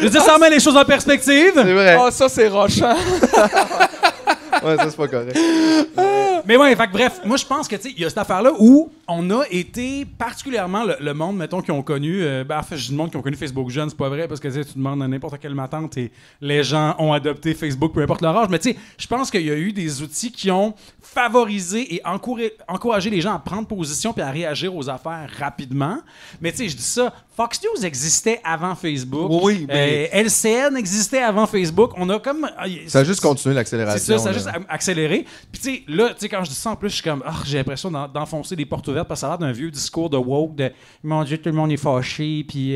Je veux dire, ça remet les choses en perspective. C'est vrai. Ah, ça, c'est rochant. Ouais, ça, c'est pas correct. Mais ouais, fait que bref, moi, je pense que, tu sais, il y a cette affaire-là où on a été particulièrement le monde, mettons, qui ont connu... en fait, je dis le monde qui ont connu Facebook jeune, c'est pas vrai, parce que tu demandes à n'importe quelle ma tante et les gens ont adopté Facebook, peu importe leur âge. Mais tu sais, je pense qu'il y a eu des outils qui ont favorisé et encouragé les gens à prendre position puis à réagir aux affaires rapidement. Mais tu sais, je dis ça, Fox News existait avant Facebook. Oui, mais- LCN existait avant Facebook. On a comme... Ça a juste continué l'accélération. C'est ça, ça a là. juste accéléré. Puis tu sais, là, quand je dis ça, en plus, je suis comme, j'ai l'impression d'enfoncer des portes ouvertes parce que ça a l'air d'un vieux discours de woke, de mon Dieu, tout le monde est fâché, puis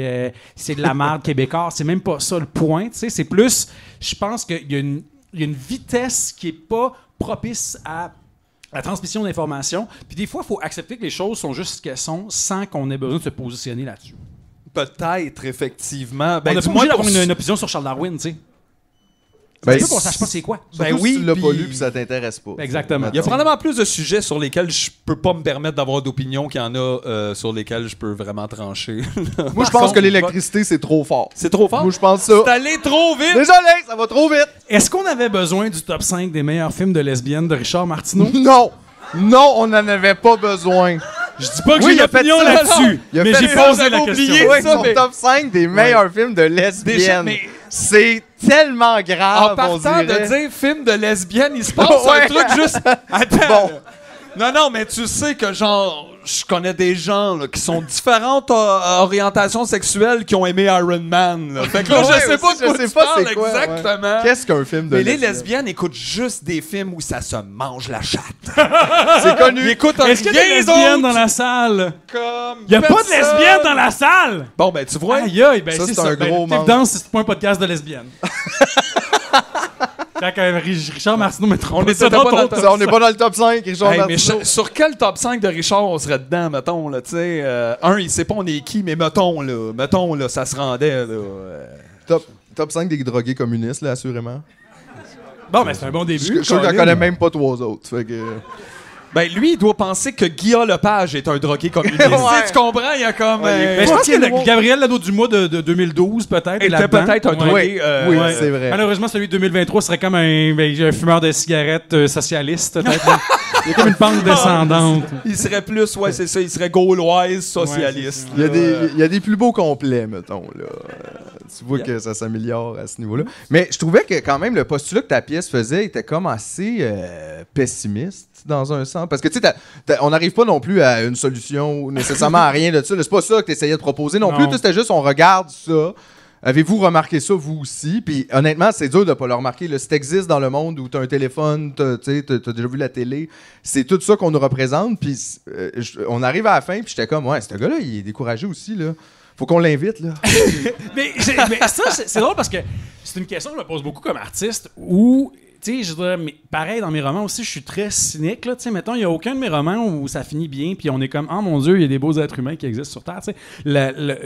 c'est de la merde québécois. C'est même pas ça le point, tu sais. C'est plus, je pense qu'il y a une vitesse qui est pas propice à la transmission d'informations. Puis des fois, il faut accepter que les choses sont juste ce qu'elles sont sans qu'on ait besoin de se positionner là-dessus. Peut-être, effectivement. On a pas obligé d'avoir une opinion sur Charles Darwin, tu sais. Ben, C'est qu'on sache pas c'est quoi. surtout si tu l'as pas lu puis ça t'intéresse pas. Exactement. Il y a probablement plus de sujets sur lesquels je peux pas me permettre d'avoir d'opinion qu'il y en a sur lesquels je peux vraiment trancher. Moi, je pense que l'électricité, c'est trop fort. C'est trop fort? Moi, je pense ça. C'est allé trop vite! Désolé, ça va trop vite. Est-ce qu'on avait besoin du top 5 des meilleurs films de lesbiennes de Richard Martineau? Non. Non, on n'en avait pas besoin. Je dis pas que Oui, j'ai il a fait opinion ça, là-dessus, il a mais fait j'ai ça, posé j'avais la oublié question. Oui, ça, son mais- top 5 des meilleurs films de lesbiennes. Déjà, mais- C'est tellement grave, En partant on dirait. de dire film de lesbienne, il se passe Ouais. un truc juste. Attends. Bon. là. Non, mais tu sais que, genre, je connais des gens là, qui sont différentes orientations sexuelles qui ont aimé Iron Man. Là. Fait que là, Ouais, je sais pas aussi, de quoi je sais tu pas parles c'est quoi, ouais. exactement. Qu'est-ce qu'un film de Mais les lesbienne? lesbiennes écoutent juste des films où ça se mange la chatte. C'est connu. Ils écoutent Est-ce qu'il y a des rien lesbiennes d'autre dans la salle? comme Il y a pas de personne. lesbiennes dans la salle! Bon, ben, tu vois. Aïe aïe, ben Ça, c'est c'est ça. un gros manque. Évidence, c'est pas un podcast de lesbiennes. Quand Richard Martineau mettra On pas était ça pas dans dans ton le top. Ça, on n'est pas dans le top 5, Richard Hey, mais Martineau. sur quel top 5 de Richard on serait dedans, mettons, là, tu sais? Il sait pas on est qui, mais mettons, là, ça se rendait, là. Top 5 des drogués communistes, là, assurément. Bon, ben c'est un bon Je début. suis sûr Colin. qu'elle connaît même pas 3 autres. Fait que... Ben, lui, il doit penser que Guillaume Lepage est un drogué communiste. Ouais. Tu comprends? Il y a comme... Ben, je pense que Gabriel Nadeau-Dumas de 2012, peut-être, est était là-dedans. peut-être un drogué... Oui, oui, ouais. c'est vrai. Malheureusement, celui de 2023 serait comme un fumeur de cigarettes socialiste, peut-être. Il y a comme une pente descendante. Il serait plus, ouais, c'est ça, il serait gauloise, socialiste. Il y a des plus beaux complets, mettons. Là. Tu vois que ça s'améliore à ce niveau-là. Mais je trouvais que quand même, le postulat que ta pièce faisait était comme assez pessimiste, dans un sens. Parce que, tu sais, on n'arrive pas non plus à une solution ou nécessairement à rien de ça. là. C'est pas ça que tu essayais de proposer non plus. Non. Toi, c'était juste, on regarde ça. Avez-vous remarqué ça, vous aussi? Puis honnêtement, c'est dur de pas le remarquer. Là. Si t'existes dans le monde où t'as un téléphone, t'as déjà vu la télé, c'est tout ça qu'on nous représente. Puis on arrive à la fin, puis j'étais comme, ouais, ce gars-là, il est découragé aussi, là. Faut qu'on l'invite, là. mais ça, c'est drôle parce que c'est une question que je me pose beaucoup comme artiste où, tu sais, je dirais, pareil dans mes romans aussi, je suis très cynique, là, tu sais, mettons, il n'y a aucun de mes romans où ça finit bien, puis on est comme, oh mon Dieu, il y a des beaux êtres humains qui existent sur Terre, tu sais.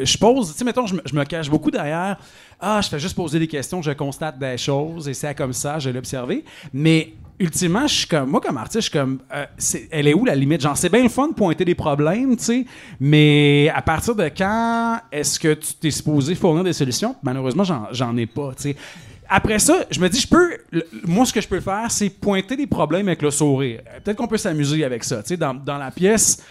Je pose, tu sais, mettons, je me cache beaucoup derrière, je fais juste poser des questions, je constate des choses, et c'est comme ça, je l'ai observé, mais ultimement, je suis comme, moi comme artiste, je suis comme, elle est où la limite? Genre, c'est bien le fun de pointer des problèmes, tu sais, mais à partir de quand est-ce que tu t'es supposé fournir des solutions? Malheureusement, j'en ai pas, tu sais. Après ça, je me dis, moi, ce que je peux faire, c'est pointer des problèmes avec le sourire. Peut-être qu'on peut s'amuser avec ça. Tu sais, dans la pièce,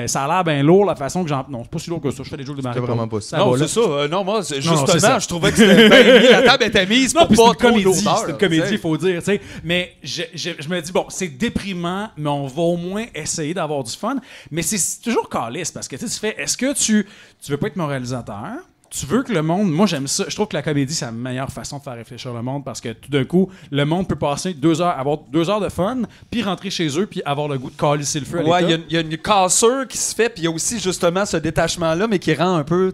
ça a l'air bien lourd, la façon que j'en... Non, c'est pas si lourd que ça. Je fais des jokes de Marie. vraiment pas ça. Non, va, là. c'est ça. Non, moi, non, c'est justement, ça. je trouvais que c'était bien mis. La table était mise Non, pour puis c'est pas une trop comédie. d'odeur. C'est une comédie, il faut dire. Tu sais. Mais je me dis, bon, c'est déprimant, mais on va au moins essayer d'avoir du fun. Mais c'est toujours caliste parce que tu fais, est-ce que tu veux pas être mon réalisateur? Tu veux que le monde... Moi, j'aime ça. Je trouve que la comédie, c'est la meilleure façon de faire réfléchir le monde parce que tout d'un coup, le monde peut passer 2 heures, avoir 2 heures de fun, puis rentrer chez eux, puis avoir le goût de calisser le feu à Ouais, l'État. il y a une cassure qui se fait, puis il y a aussi justement ce détachement-là, mais qui rend un peu...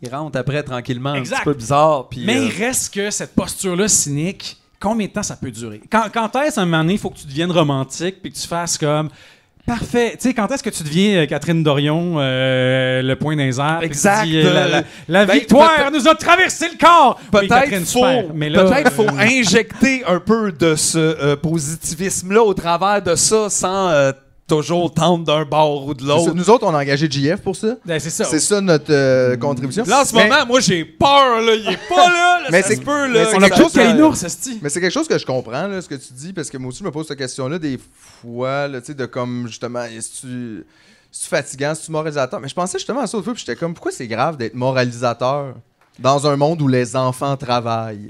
Il rentre après tranquillement, Exact. un petit peu bizarre. Puis, Mais il reste que cette posture-là cynique, combien de temps ça peut durer? Quand est-ce, à un moment donné, il faut que tu deviennes romantique, puis que tu fasses comme... Parfait. Tu sais, quand est-ce que tu deviens Catherine Dorion, le point dans les airs? puis Exact. tu dis, la Ben, victoire nous a traversé le corps! Oui, Catherine, Peut-être super. Mais là, faut injecter un peu de ce positivisme-là au travers de ça sans toujours tendre d'un bord ou de C'est ça. l'autre. Nous autres, on a engagé JF pour ça. ben, c'est ça. C'est ça notre contribution. Là, en ce Mais- moment, moi, j'ai peur, là. Il est pas là. Mais ça c'est- se peut, mais là. c'est On que a quelque ça- tout chose Kalinours, ça se dit. Mais c'est quelque chose que je comprends, là, ce que tu dis, parce que moi aussi, je me pose cette question-là des fois, là, tu sais, de comme, justement, est-ce fatigant, c'est-tu moralisateur? Mais je pensais justement à ça autrefois, puis j'étais comme, pourquoi c'est grave d'être moralisateur dans un monde où les enfants travaillent?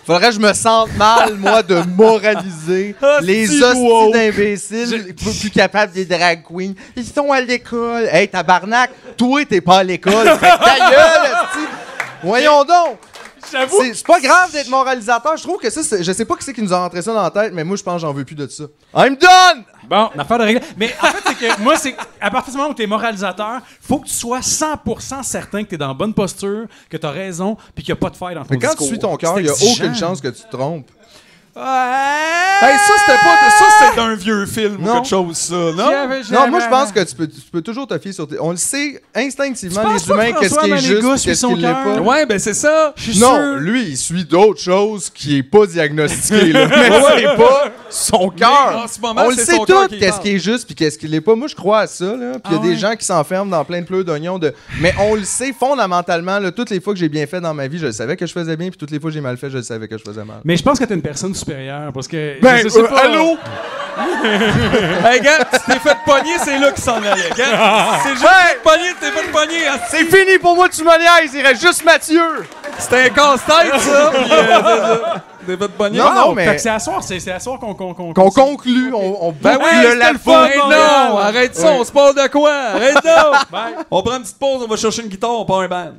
Faudrait que je me sente mal, moi, de moraliser les hosties d'imbéciles plus capables des drag queens. Ils sont à l'école. Hey, tabarnak, toi, t'es pas à l'école. Fait que ta gueule, hostie. Voyons donc. J'avoue. C'est pas grave d'être moralisateur. Je trouve que ça, je sais pas qui c'est qui nous a rentré ça dans la tête, mais moi, je pense que j'en veux plus de ça. I'm done! Bon, l'affaire de régler. Mais en fait, c'est que moi, c'est à partir du moment où t'es moralisateur, faut que tu sois 100% certain que t'es dans la bonne posture, que t'as raison, puis qu'il n'y a pas de faille dans ton Mais quand discours. tu suis ton cœur, C'est il y a exigeant. aucune chance que tu te trompes. Hey, ça, c'est d'un vieux film ou Non. quelque chose, ça, non? Non, moi, je pense que tu peux toujours te fier sur tes... On le sait instinctivement, Tu penses les pas humains, que qu'est-ce François qui est juste, Maléga suit qu'est-ce son qui l'est cœur? pas. Ouais, ben c'est ça. Je suis Non, sûr. lui, il suit d'autres choses qui est pas diagnostiqué, là. Mais c'est pas son cœur. en ce moment, On le c'est sait son cœur tout, qui qu'est-ce parle. qui est juste puis qu'est-ce qui l'est pas. Moi, je crois à ça, là. Puis il y a Ah des ouais. gens qui s'enferment dans plein de pleurs d'oignons. Mais on le sait fondamentalement, là, toutes les fois que j'ai bien fait dans ma vie, je le savais que je faisais bien, puis toutes les fois que j'ai mal fait, je le savais que je faisais mal. Mais je pense que t'es une personne supérieure, parce que... Ben, je sais pas. allô? Hey, gars, tu t'es fait pogner, c'est là qu'il s'en allait, gars. C'est juste fait pogner, tu t'es fait pogner. Hein. C'est fini pour moi, tu me niaises, il reste juste Mathieu! C'était un casse-tête, ça. Puis, t'es fait pogner. Non, non, Fait mais que c'est à soir, c'est à soir qu'on qu'on conclut, on Ben boucle oui, le c'était le fun. lafon. Hey, non, arrête ça, on se parle de quoi? Arrête ça. On prend une petite pause, on va chercher une guitare, on part un band.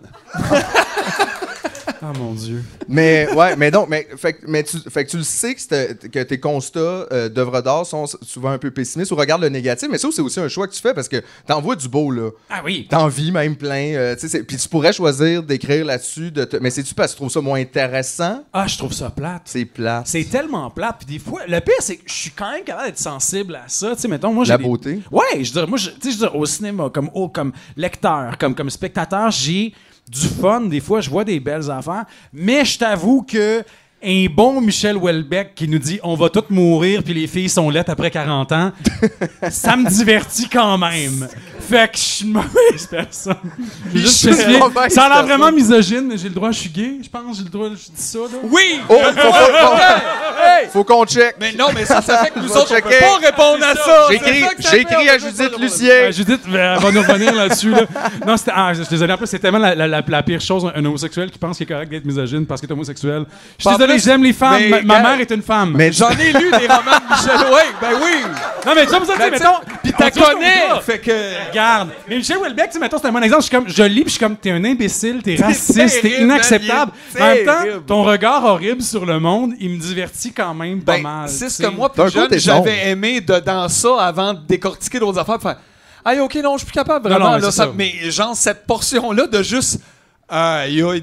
Ah, mon Dieu. Mais ouais, mais donc, fait que tu le sais que tes constats d'œuvres d'art sont souvent un peu pessimistes ou regardent le négatif, mais ça c'est aussi un choix que tu fais parce que t'en vois du beau là. Ah oui. T'en vis même plein. Puis tu pourrais choisir d'écrire là-dessus, mais c'est-tu parce que tu trouves ça moins intéressant? Ah, je trouve ça plate. C'est plat. C'est tellement plate. Puis des fois, le pire, c'est que je suis quand même capable d'être sensible à ça. Tu sais, mettons, moi, j'ai La des- beauté. Ouais, je dirais, moi, tu sais, je veux dire, au cinéma, comme lecteur, comme spectateur, j'ai du fun. Des fois, je vois des belles affaires. Mais je t'avoue que un bon Michel Houellebecq qui nous dit « On va tous mourir, puis les filles sont laides après 40 ans », ça me divertit quand même. Fait que je suis une mauvaise personne. J'ai juste Je suis spécifié. une mauvaise Ça a l'air personne. vraiment misogyne, mais j'ai le droit, je suis gay, je pense, j'ai le droit, je dis ça, là. Oui! Oh, faut qu'on check. Mais non, mais ça fait que nous On va autres, on peut checker. pas répondre à ça. J'ai C'est ça que ça j'ai fait, écrit on à peut pas Judith répondre. Lucien. Judith, elle va nous revenir là-dessus. Là. Non, c'était. Ah, je suis désolé. En plus, c'est tellement la pire chose, un homosexuel qui pense qu'il est correct d'être misogyne parce qu'il est homosexuel. Je suis Pas désolé, plus, j'aime les femmes. mais, Ma gars, mère est une femme. Mais J'en ai lu des romans de Michel Houellebecq, ben oui! non, mais tu vois, ça, tu sais, Ben, mettons. Puis t'as on dit ce qu'on connais! voudra. Fait que... Regarde. Mais Michel Houellebecq, tu sais, mettons, c'est un bon exemple. Je lis, puis je suis comme, t'es un imbécile, t'es raciste, t'es terrible, inacceptable. man, Mais en même temps, terrible. ton regard horrible sur le monde, il me divertit quand même pas Ben, mal. c'est tu ce sais. que moi, D'un plus jeune, côté, j'avais aimé dans ça avant de décortiquer d'autres affaires. Puis faire, ah, ok, non, je suis plus capable vraiment. Non, non, mais là, c'est ça. mais genre, cette portion-là de juste. Il a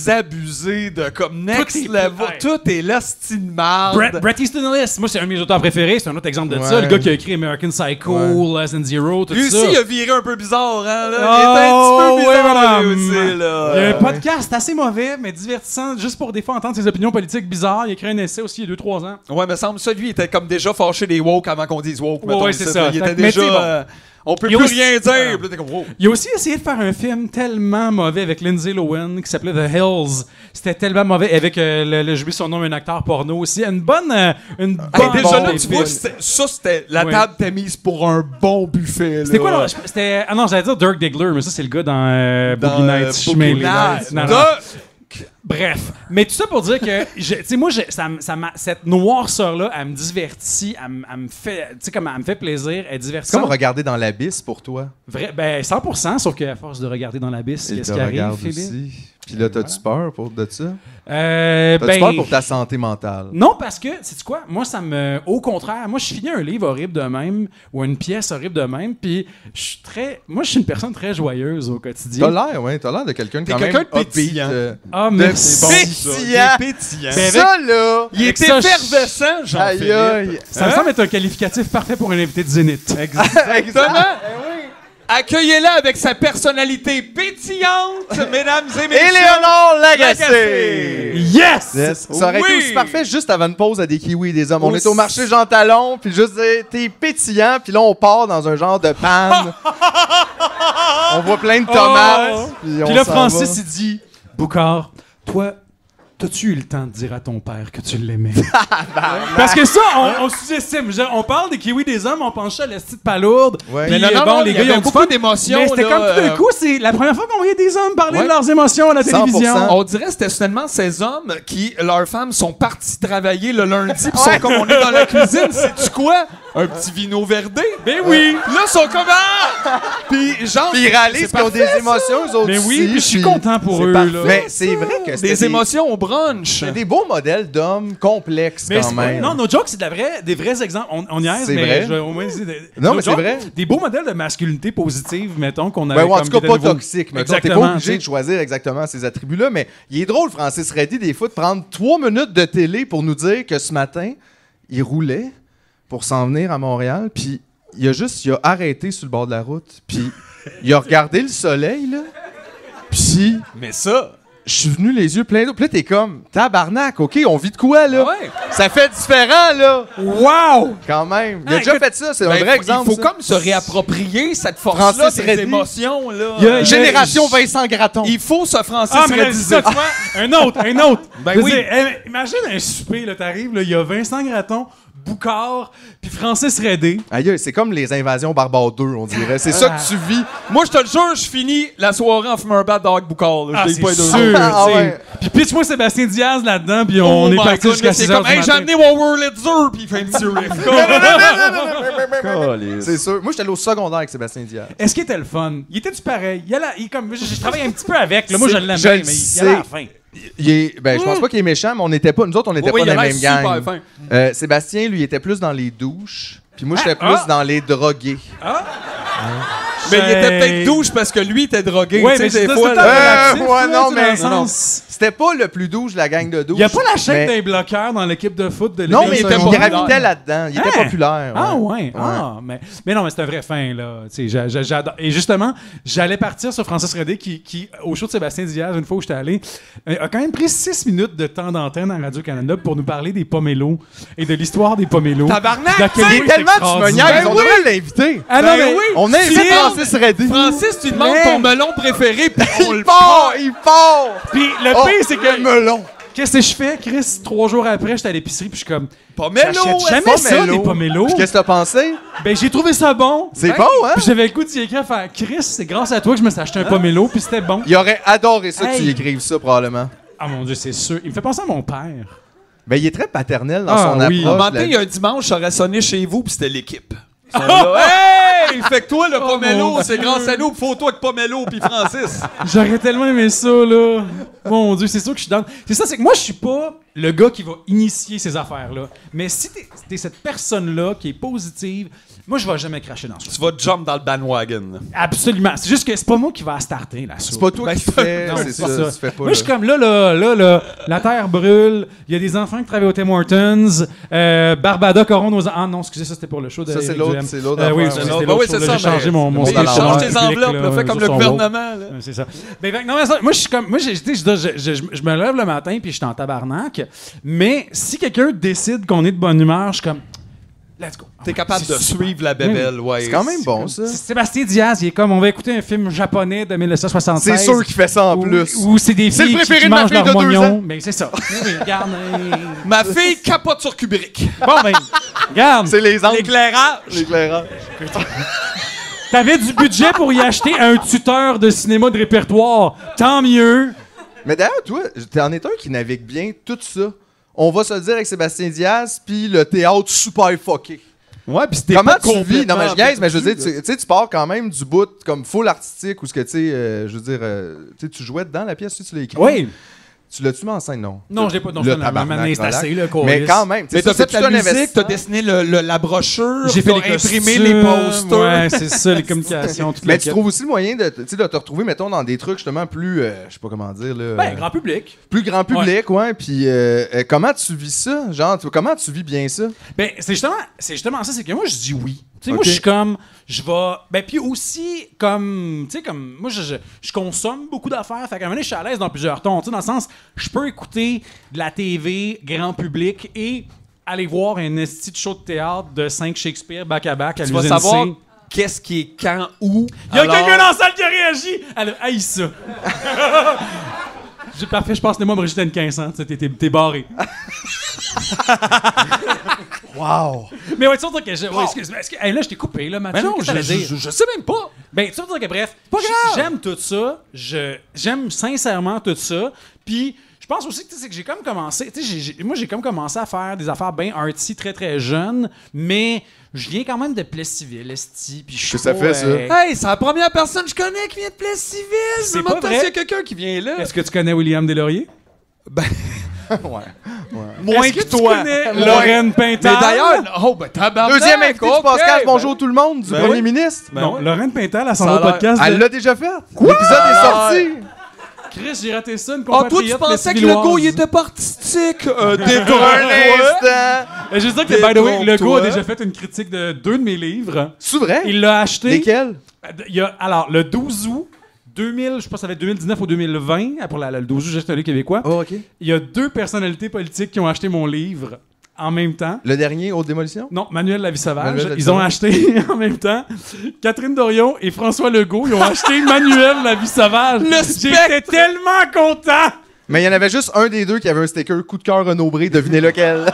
désabusé de comme next est- level. ouais. Tout est là, c'est une marde. Bret Easton Ellis, moi c'est un de mes auteurs préférés, c'est un autre exemple de ça. Ouais. Le gars qui a écrit American Psycho, Less Than Zero, tout Lui ça. aussi, il a viré un peu bizarre, hein, là. Oh, il était un petit peu ouais, bizarre, lui madame. aussi, là. Il y a un podcast assez mauvais, mais divertissant, juste pour des fois entendre ses opinions politiques bizarres. Il a écrit un essai aussi il y a 2-3 ans. Ouais, me semble ça, lui, il était comme déjà fâché des woke avant qu'on dise woke. mettons, ouais, c'est ça. Il Fait était que- mais tu sais, déjà. bon. On peut Il y a plus aussi- rien dire. Ah. Puis là, t'es comme, wow. Il a aussi essayé de faire un film tellement mauvais avec Lindsay Lohan qui s'appelait The Hills. C'était tellement mauvais avec j'ai oublié son nom, un acteur porno aussi. Une bonne. Hey, bonne déjà là, bonne tu vois, film. c'était la Ouais. table t'es mise pour un bon buffet. C'était là. quoi là? C'était. Ah non, j'allais dire Dirk Diggler, mais ça c'est le gars dans Dans, Boogie Nights. Je mets les Nights. Non, non. Doc! Bref, mais tout ça pour dire que, tu sais, moi, cette noirceur-là, elle me divertit, elle me fait, tu sais, comme elle me fait plaisir, elle est C'est divertissante. comme regarder dans l'abysse pour toi. Vrai, ben 100%, sauf qu'à force de regarder dans l'abysse, Il qu'est-ce te qui arrive, regarde Philippe? aussi. Puis là, t'as-tu peur de ça? T'as-tu Ben, peur pour ta santé mentale? non, parce que, sais-tu quoi? Moi, au contraire, moi, je finis un livre horrible de même, ou une pièce horrible de même, puis moi, je suis une personne très joyeuse au quotidien. T'as l'air de quelqu'un de T'es quand même quelqu'un de upbeat, pétillant. Ah, de merci. pétillant. Pétillant. Ben, Ça, là! Il avec est ça, effervescent, Aïe, Jean-Philippe. aïe! Ça me semble être un qualificatif parfait pour un invité de Zénith. Exactement. Accueillez-la avec sa personnalité pétillante, mesdames et messieurs. Éléonore Lagacé! Lagacé. Yes! Yes. Ça aurait été Oui. aussi parfait juste avant une pause à des kiwis et des hommes. On Aussi. est au marché Jean Talon, puis juste dire, t'es pétillant, puis là on part dans un genre de panne. On voit plein de tomates. Oh. Puis on Puis là, s'en Francis, va. il dit Boucard, toi, T'as-tu eu le temps de dire à ton père que tu l'aimais? Parce que ça, on sous-estime. On parle des kiwis des hommes, on pense à la petite palourde. Ouais. Puis, Mais non, bon, non, les il y gars, ils avait ont beaucoup d'émotions. Mais c'était là, comme tout d'un coup, c'est la première fois qu'on voyait des hommes parler Ouais. de leurs émotions à la 100%. télévision. On dirait que c'était soudainement ces hommes qui, leurs femmes, sont partis travailler le lundi, pis sont comme on est dans la cuisine, c'est-tu quoi? Un petit vino verdé? Ben oui! Là, ils sont comme Puis genre, Puis ils réalisent c'est qu'ils ont des parfait, émotions, eux autres Mais oui, aussi, puis je suis puis content pour c'est eux, parfait. là. Mais c'est vrai que c'était des émotions au brunch. C'est des beaux modèles d'hommes complexes Mais quand c'est- même. non, nos jokes, c'est des vrais exemples. On y C'est mais vrai. je vais au moins dire Non, nos mais c'est jokes, vrai. Des beaux modèles de masculinité positive, mettons, qu'on avait Ouais, ou en comme tout cas qui pas étaient nouveaux. toxique. Mais t'es pas Exactement, obligé tu sais. de choisir exactement ces attributs-là. Mais il est drôle, Francis Reddy, des fois, de prendre 3 minutes de télé pour nous dire que ce matin, il roulait pour s'en venir à Montréal. Puis il a arrêté sur le bord de la route. Puis il a regardé le soleil, là. Puis Mais ça... je suis venu les yeux pleins d'eau. Puis là, t'es comme, tabarnak, OK, on vit de quoi, là? Ouais. Ça fait différent, là. Wow! Quand même. Il a Ah, déjà écoute, fait ça, c'est un Ben, vrai exemple. il faut ça. comme se réapproprier cette force-là Francis des Reddy. émotions, là. Il y a- Génération Vincent Gratton. Il faut se Francis Ah, mais là, c'est Reddiser. ça, tu vois, un autre. Ben Je veux oui. dire, imagine un souper, là, t'arrives, là, il y a Vincent Gratton, Boucard, puis Francis Redé. Aïe, c'est comme les invasions barbares 2, on dirait. C'est ça que tu vis. Moi, je te le jure, je finis la soirée en fumant un bat d'Hawk Boucard. là. Ah, Je l'ai c'est pas deux sûr, jours. Ah, tu sais. ouais. Puis pitch-moi Sébastien Diaz là-dedans, puis Oh on est my parti jusqu'à goodness, 6 c'est heures comme, du hey, j'ai matin. amené Warlitzer, puis il fait un petit riff. C'est sûr. Moi, j'étais allé au secondaire avec Sébastien Diaz. Est-ce qu'il était le fun? Il était-tu pareil? Je travaille un petit peu avec, là. Moi, je l'aimais, Je mais le il y a la sais. fin. Je pense pas qu'il est méchant, mais nous autres, on n'était Oui, pas il a dans la l'air même gang. super fin. Sébastien, lui, il était plus dans les douches. Puis moi, j'étais plus dans les drogués. Mais il était peut-être douche parce que lui était drogué. Ouais, tu mais sais, c'est des ça, fois. c'est là. tout le temps relatif, ouais, là, non, tu sais, mais- dans le non, non. sens- C'était pas le plus douche de la gang de douche. Il n'y a pas la chaîne mais- des bloqueurs dans l'équipe de foot de Non, l'équipe mais il il était secondaire. gravitait là-dedans. Il était Hein? populaire. Ah ouais. Ah, mais non, mais c'est un vrai fin, là. Tu sais, j'adore. Et justement, j'allais partir sur Francis Redé qui, au show de Sébastien Diaz, une fois où j'étais allé, a quand même pris 6 minutes de temps d'antenne à Radio-Canada pour nous parler des pomelos et de l'histoire des pomelos. Tabarnak, D'à quel C'est point tellement tu me extraordinaire. niaises, on devrait l'inviter. Ah non, Ben mais oui. On invite Si- Francis Reddy. Francis, tu demandes Mais- ton melon préféré, puis on le Il part, il part. Puis le Oh, pire, c'est que. le melon. Qu'est-ce que je fais, Chris? 3 jours après, j'étais à l'épicerie, puis je suis comme. Pomelo, J'achète jamais Pomelo. ça, des pomelos. Puis qu'est-ce que t'as pensé? Ben, j'ai trouvé ça bon. C'est Ben, bon, hein? Puis j'avais le goût d'y écrire, faire Chris, c'est grâce à toi que je me suis acheté un pomelo, puis c'était bon. Il aurait adoré ça que tu Hey. y écrives ça, probablement. Ah mon Dieu, c'est sûr. Il me fait penser à mon père. Ben, il est très paternel dans Ah, son oui. approche. Un matin, il y a un dimanche, j'aurais sonné chez vous, puis c'était l'équipe. Ils sont là, hey! Fait que toi, le pomelo, mon c'est Dieu. grâce à nous, faut toi que pomelo, puis Francis. J'aurais tellement aimé ça, là. Mon Dieu, c'est sûr que je suis dans. C'est ça, c'est que moi, je suis pas le gars qui va initier ces affaires-là. Mais si t'es cette personne-là qui est positive, moi, je vais jamais cracher dans ça. Tu vas jump dans le bandwagon. Absolument. C'est juste que c'est pas moi qui va starter la soupe. C'est pas toi Ben, qui fais, Non, c'est ça. Tu fais pas. Moi, je suis comme là, la terre brûle. Il y a des enfants qui travaillent au Tim Hortons. Barbada Coron aux. Ah non, excusez, ça c'était pour le show de. Ça, c'est Eric l'autre, Duhem. c'est l'autre Oui, affaire, ça, ouais. c'était Ben l'autre oui, show, c'est là, ça, j'ai changé mon monde Il à l'envers. change tes public, enveloppes, là, là, fais comme sur le son gouvernement. là. Ouais, c'est ça. Mais fait que non, mais ça, moi, je suis comme. Moi, je me lève le matin puis je suis en tabarnak. Mais si quelqu'un décide qu'on est de bonne humeur, je suis comme. Let's go. T'es capable de C'est super. suivre la bébelle, ouais. C'est quand même bon, ça. C'est Sébastien Diaz, il est comme on va écouter un film japonais de 1976. C'est sûr qu'il fait ça en plus. Ou c'est des C'est le filles préféré qui de ma mangent fille de leur 2 moignon. ans. Mais c'est ça. Oui, regarde. Ma fille capote sur Kubrick. Bon, ben, regarde. C'est les angles. L'éclairage. L'éclairage. T'avais du budget pour y acheter un tuteur de cinéma de répertoire. Tant mieux. Mais d'ailleurs, toi, t'en es un qui navigue bien tout ça. On va se le dire avec Sébastien Diaz, puis le théâtre super fucké. Ouais, puis c'était Comment pas tu vis? complètement Non, mais je niaise, mais je veux perdu, dire, tu sais, tu pars quand même du bout comme full artistique ou ce que tu sais, je veux dire, tu sais, tu jouais dedans la pièce, tu l'as écrit. Oui. Tu l'as-tu mis en scène, non? Non, je l'ai pas. Non, Le c'est tabarnak, c'est assez, là, Mais quand même, Mais tu sais, t'as ça, fait c'est la tout un musique, investissement. t'as dessiné la brochure, J'ai fait t'as les imprimé costumes, les posters. Ouais, c'est ça, les communications, tout Mais tu trouves aussi le moyen de, tu sais, de te retrouver, mettons, dans des trucs justement plus, je sais pas comment dire, là. Ben, grand public. Plus grand public, ouais. Puis comment tu vis ça? Genre, comment tu vis bien ça? Ben, c'est justement ça, c'est que moi, je dis oui. Tu sais, moi, Ok. je suis comme, je vais. Ben, puis aussi, comme, tu sais, comme, moi, je consomme beaucoup d'affaires. Fait qu'à un moment donné, je suis à l'aise dans plusieurs tons. Tu sais, dans le sens, je peux écouter de la TV, grand public, et aller voir un esti de show de théâtre de 5 Shakespeare back-à-back à Tu vas l'usine savoir C. qu'est-ce qui est quand, où. Il y a Alors, quelqu'un dans la salle qui a réagi! Elle a haï ça. Parfait, je pense que moi, Brigitte, t'as une 15 ans. T'es barré. Wow! Mais ouais, tu sais, que excuse-moi. Hey, là, je t'ai coupé, là, Mathieu. Mais non, qu'est-ce que t'allais dire? je sais même pas. Ben, tu vois que bref, j'aime tout ça. J'aime sincèrement tout ça. Puis, je pense aussi que c'est que j'ai comme commencé. Moi, j'ai comme commencé à faire des affaires bien artsy très très jeune, mais je viens quand même de Plessisville, esti. Puis je suis ça pas, fait, ça? Hey, c'est la première personne que je connais qui vient de Plessisville. C'est Demande-toi pas vrai. s'il y a quelqu'un qui vient là. Est-ce que tu connais William Deslauriers? Moins Est-ce que tu toi. connais Lorraine Pintal? Mais d'ailleurs, tabarnak. Deuxième invité du ok, podcast ben- Bonjour tout le monde du Ben premier oui. ministre. Ben Non, oui. Lorraine Pintal, à son Ça a autre l'air- podcast. Elle l'a déjà fait. L'épisode est sorti. Chris, j'ai raté ça, une Ah, toi, tu compatriote pensais que le plessivilloise. go, il était pas artistique. Un Détrompe-toi. instant. Je veux dire que, by the way, le Détrompe-toi. gars a déjà fait une critique de 2 de mes livres. C'est vrai? Il l'a acheté. Lesquels? Alors, le 12 août 2000, je pense que ça va être 2019 ou 2020, pour le 12 août, j'ai acheté un livre québécois. Oh, OK. Il y a 2 personnalités politiques qui ont acheté mon livre en même temps. Le dernier, Haute Démolition? Non, Manuel La Vie Sauvage. Manuel La Vie Ils ont Sauvage. acheté en même temps. Catherine Dorion et François Legault, ils ont acheté Manuel La Vie Sauvage. J'étais tellement content! Mais il y en avait juste un des deux qui avait un sticker coup de cœur Renaud-Bré, devinez lequel.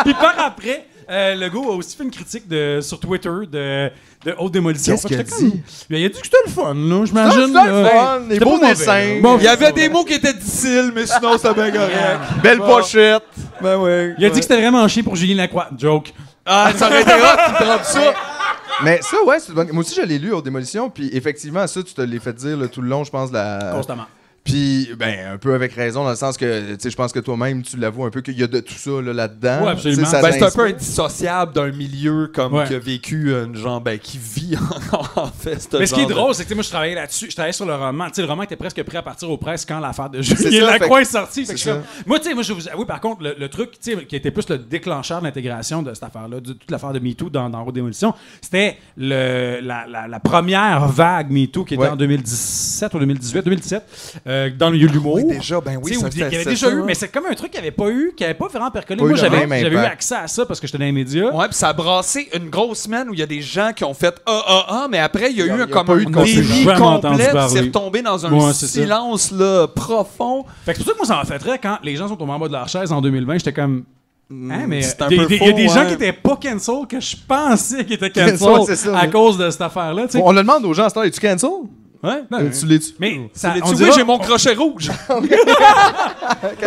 Puis par après, Legault a aussi fait une critique sur Twitter de Haute Démolition. Qu'est-ce qu'il a Fait que j'étais dit? comme- Il a dit que c'était le fun, là, j'imagine. C'était le là. fun, des C'était beaux pas mauvais, dessins. là. Bon, Il y avait des mots qui étaient difficiles, mais sinon, c'était bien correct. Belle pochette. Ben oui. Il a dit que c'était vraiment chiant pour Julien Lacroix. Joke. Ah, ça aurait été hot qu'il drop ça. Mais ça, ouais, c'est une bonne... Moi aussi, je l'ai lu Haute Démolition, puis effectivement, ça, tu te l'as fait dire là, tout le long, je pense, Constamment. Puis, ben, un peu avec raison, dans le sens que, tu sais, je pense que toi-même, tu l'avoues un peu qu'il y a de tout ça là, là-dedans. Ouais, absolument. Tu sais, ça Ben, c'est un peu t'inspire. indissociable d'un milieu comme Ouais. qui a vécu une genre, ben, qui vit en fait. Mais ce qui est genre drôle, c'est que tu sais, moi, je travaillais là-dessus. Je travaillais sur le roman. Tu sais, le roman était presque prêt à partir aux presses quand l'affaire de C'est Julien ça, Lacroix fait est sortie. Fait que c'est je ça. fais- Moi, tu sais, je vous avoue, par contre, le truc tu sais, qui était plus le déclencheur de l'intégration de cette affaire-là, de toute l'affaire de MeToo dans Haute Démolition, c'était la première vague MeToo qui était Ouais. en 2017 ou 2017, dans le milieu de l'humour. Oui, déjà, ben oui, Tu sais, ça où il y avait fait déjà ça. eu, mais c'est comme un truc qu'il n'y avait pas eu, qui n'avait pas vraiment percolé. Pas eu Moi, le j'avais même eu impact. accès à ça parce que j'étais dans les médias. Ouais, puis ça a brassé une grosse semaine où il y a des gens qui ont fait mais après, il y a eu pas eu de un déni conséquences. J'ai jamais entendu complet, puis parler. c'est retombé dans un Ouais, c'est ça. silence là, profond. Fait que c'est pour ça que moi, ça m'a fait très quand les gens sont tombés en bas de leur chaise en 2020, j'étais comme. Hein, mais c'est un il y a peu des faux, gens ouais. qui étaient pas cancel que je pensais qu'ils étaient Cancel, cancel c'est ça, à ouais. cause de cette affaire-là. Tu sais. Bon, on le demande aux gens, c'est es-tu cancel? Ouais, non, Tu l'es-tu? mais ça, Tu on sais, dira, j'ai mon crochet rouge. ça, on dira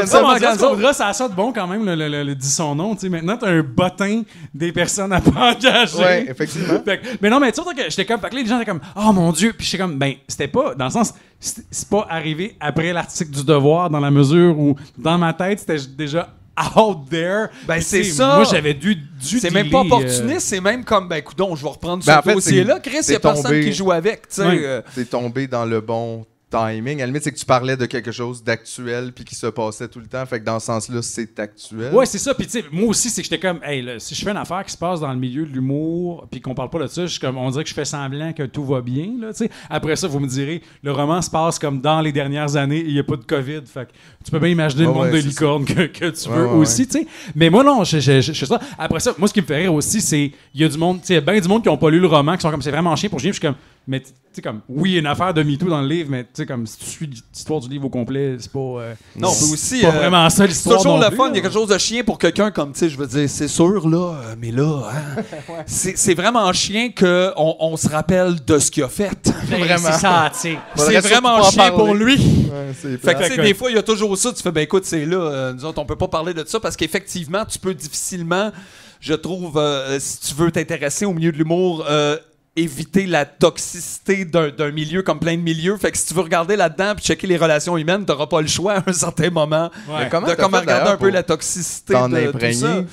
ce qu'on cancel. voudra, ça sonne bon quand même, le dit son nom. Tu sais. Maintenant, t'as un bottin des personnes à pas engager. Ouais, effectivement. Fait que- mais non, mais tu sais, que j'étais comme. Fait que là, les gens étaient comme, oh mon Dieu. Puis j'étais comme, ben, c'était pas. Dans le sens, c'est pas arrivé après l'article du Devoir, dans la mesure où, dans ma tête, c'était déjà out there. Ben, Puis, c'est tu sais, ça. Moi, j'avais dû C'est même pas opportuniste, c'est même comme, ben, coudonc, je vais reprendre Ben, ce en fait, dossier-là. Chris, il y c'est a personne tombé. qui joue avec, tu sais. Ouais. T'es tombé dans le bon timing. À la limite, c'est que tu parlais de quelque chose d'actuel puis qui se passait tout le temps. Fait que dans ce sens-là, c'est actuel. Ouais, c'est ça. Puis, tu sais, moi aussi, c'est que j'étais comme, hey, là, si je fais une affaire qui se passe dans le milieu de l'humour, puis qu'on parle pas de ça, je suis comme, on dirait que je fais semblant que tout va bien, là, tu sais. Après ça, vous me direz, le roman se passe comme dans les dernières années, il y a pas de COVID. Fait que tu peux bien imaginer le Ouais, monde ouais, de c'est licorne que tu veux ouais, aussi, tu sais. Mais moi, non, je fais ça. Après ça, moi, ce qui me fait rire aussi, c'est, il y a du monde, tu sais, bien du monde qui ont pas lu le roman, qui sont comme, c'est vraiment chiant pour Julien, puis je suis comme, mais tu sais, comme, oui, il y a une affaire de MeToo dans le livre, mais tu sais, comme, si tu suis l'histoire du livre au complet, c'est pas. Non, on peut aussi. pas vraiment ça C'est l'histoire. toujours non le plus, fun, là. il y a quelque chose de chien pour quelqu'un comme, tu sais, je veux dire, c'est sûr, là, mais là, hein, c'est vraiment chien qu'on se rappelle de ce qu'il a fait. Vraiment. C'est ça, tu sais. Faudrait C'est surtout vraiment pas en chien pour parler. lui. Ouais, c'est Fait plate. que, tu sais, des fois, il y a toujours ça. Tu fais, ben écoute, c'est là. Nous autres, on peut pas parler de ça parce qu'effectivement, tu peux difficilement, je trouve, si tu veux t'intéresser au milieu de l'humour, éviter la toxicité d'un milieu comme plein de milieux. Fait que si tu veux regarder là-dedans puis checker les relations humaines, t'auras pas le choix à un certain moment Ouais. Comment de t'as comment fait, regarder d'ailleurs, un peu pour la toxicité t'en de tout imprégner? ça.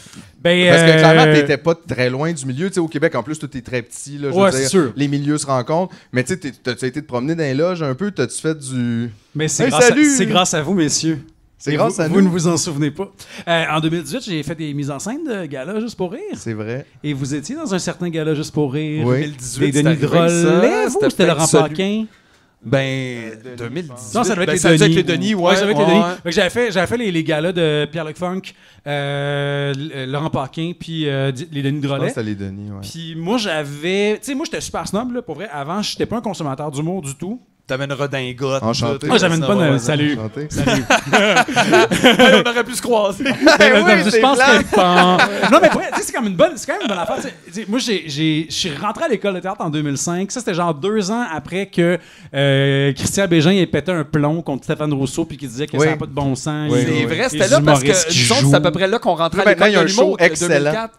Ben, Parce que clairement, t'étais pas très loin du milieu. Tu sais, au Québec, en plus, tout est très petit. Là, je veux Ouais, dire, c'est sûr. Les milieux se rencontrent. Mais tu sais, t'as été te promener dans les loges un peu. T'as-tu fait du. Mais c'est Hey, grâce, salut! c'est grâce à vous, messieurs. C'est Et grâce vous, à vous nous. ne vous en souvenez pas. En 2018, j'ai fait des mises en scène de gala juste pour rire. C'est vrai. Et vous étiez dans un certain gala juste pour rire. Oui. 2018, Des Denis c'est arrivé, ça. Drolet, vous, ou c'était Laurent peut-être Paquin? Ben, 2018. Non, ça devait être ben, les ça devait Denis. être les Denis, ouais. ça devait être les Denis. ouais. Fait que j'avais fait les galas de Pierre-Luc Funk, Laurent Paquin, puis les Denis Je pense Drolet. que c'était les Denis. Ouais. Puis moi, j'avais. Tu sais, moi, j'étais super snob, là, pour vrai. Avant, j'étais pas un consommateur d'humour du tout. T'avais une redingote. Enchanté. Ah, j'avais une bonne. Salut. Enchanté. Salut. On aurait pu se croiser. Ben oui, je c'est pense clair. que. Non, mais pour vrai, tu sais, c'est quand même une bonne affaire. Tu sais, moi, je suis rentré à l'école de théâtre en 2005. Ça, c'était genre 2 ans après que Christian Bégin ait pété un plomb contre Stéphane Rousseau puis qu'il disait que Oui. ça n'a pas de bon sens. C'est vrai, c'était là parce que nous autres, c'est à peu près là qu'on rentrait à Maintenant, l'école il y a de un show l'humour de excellent. 2004.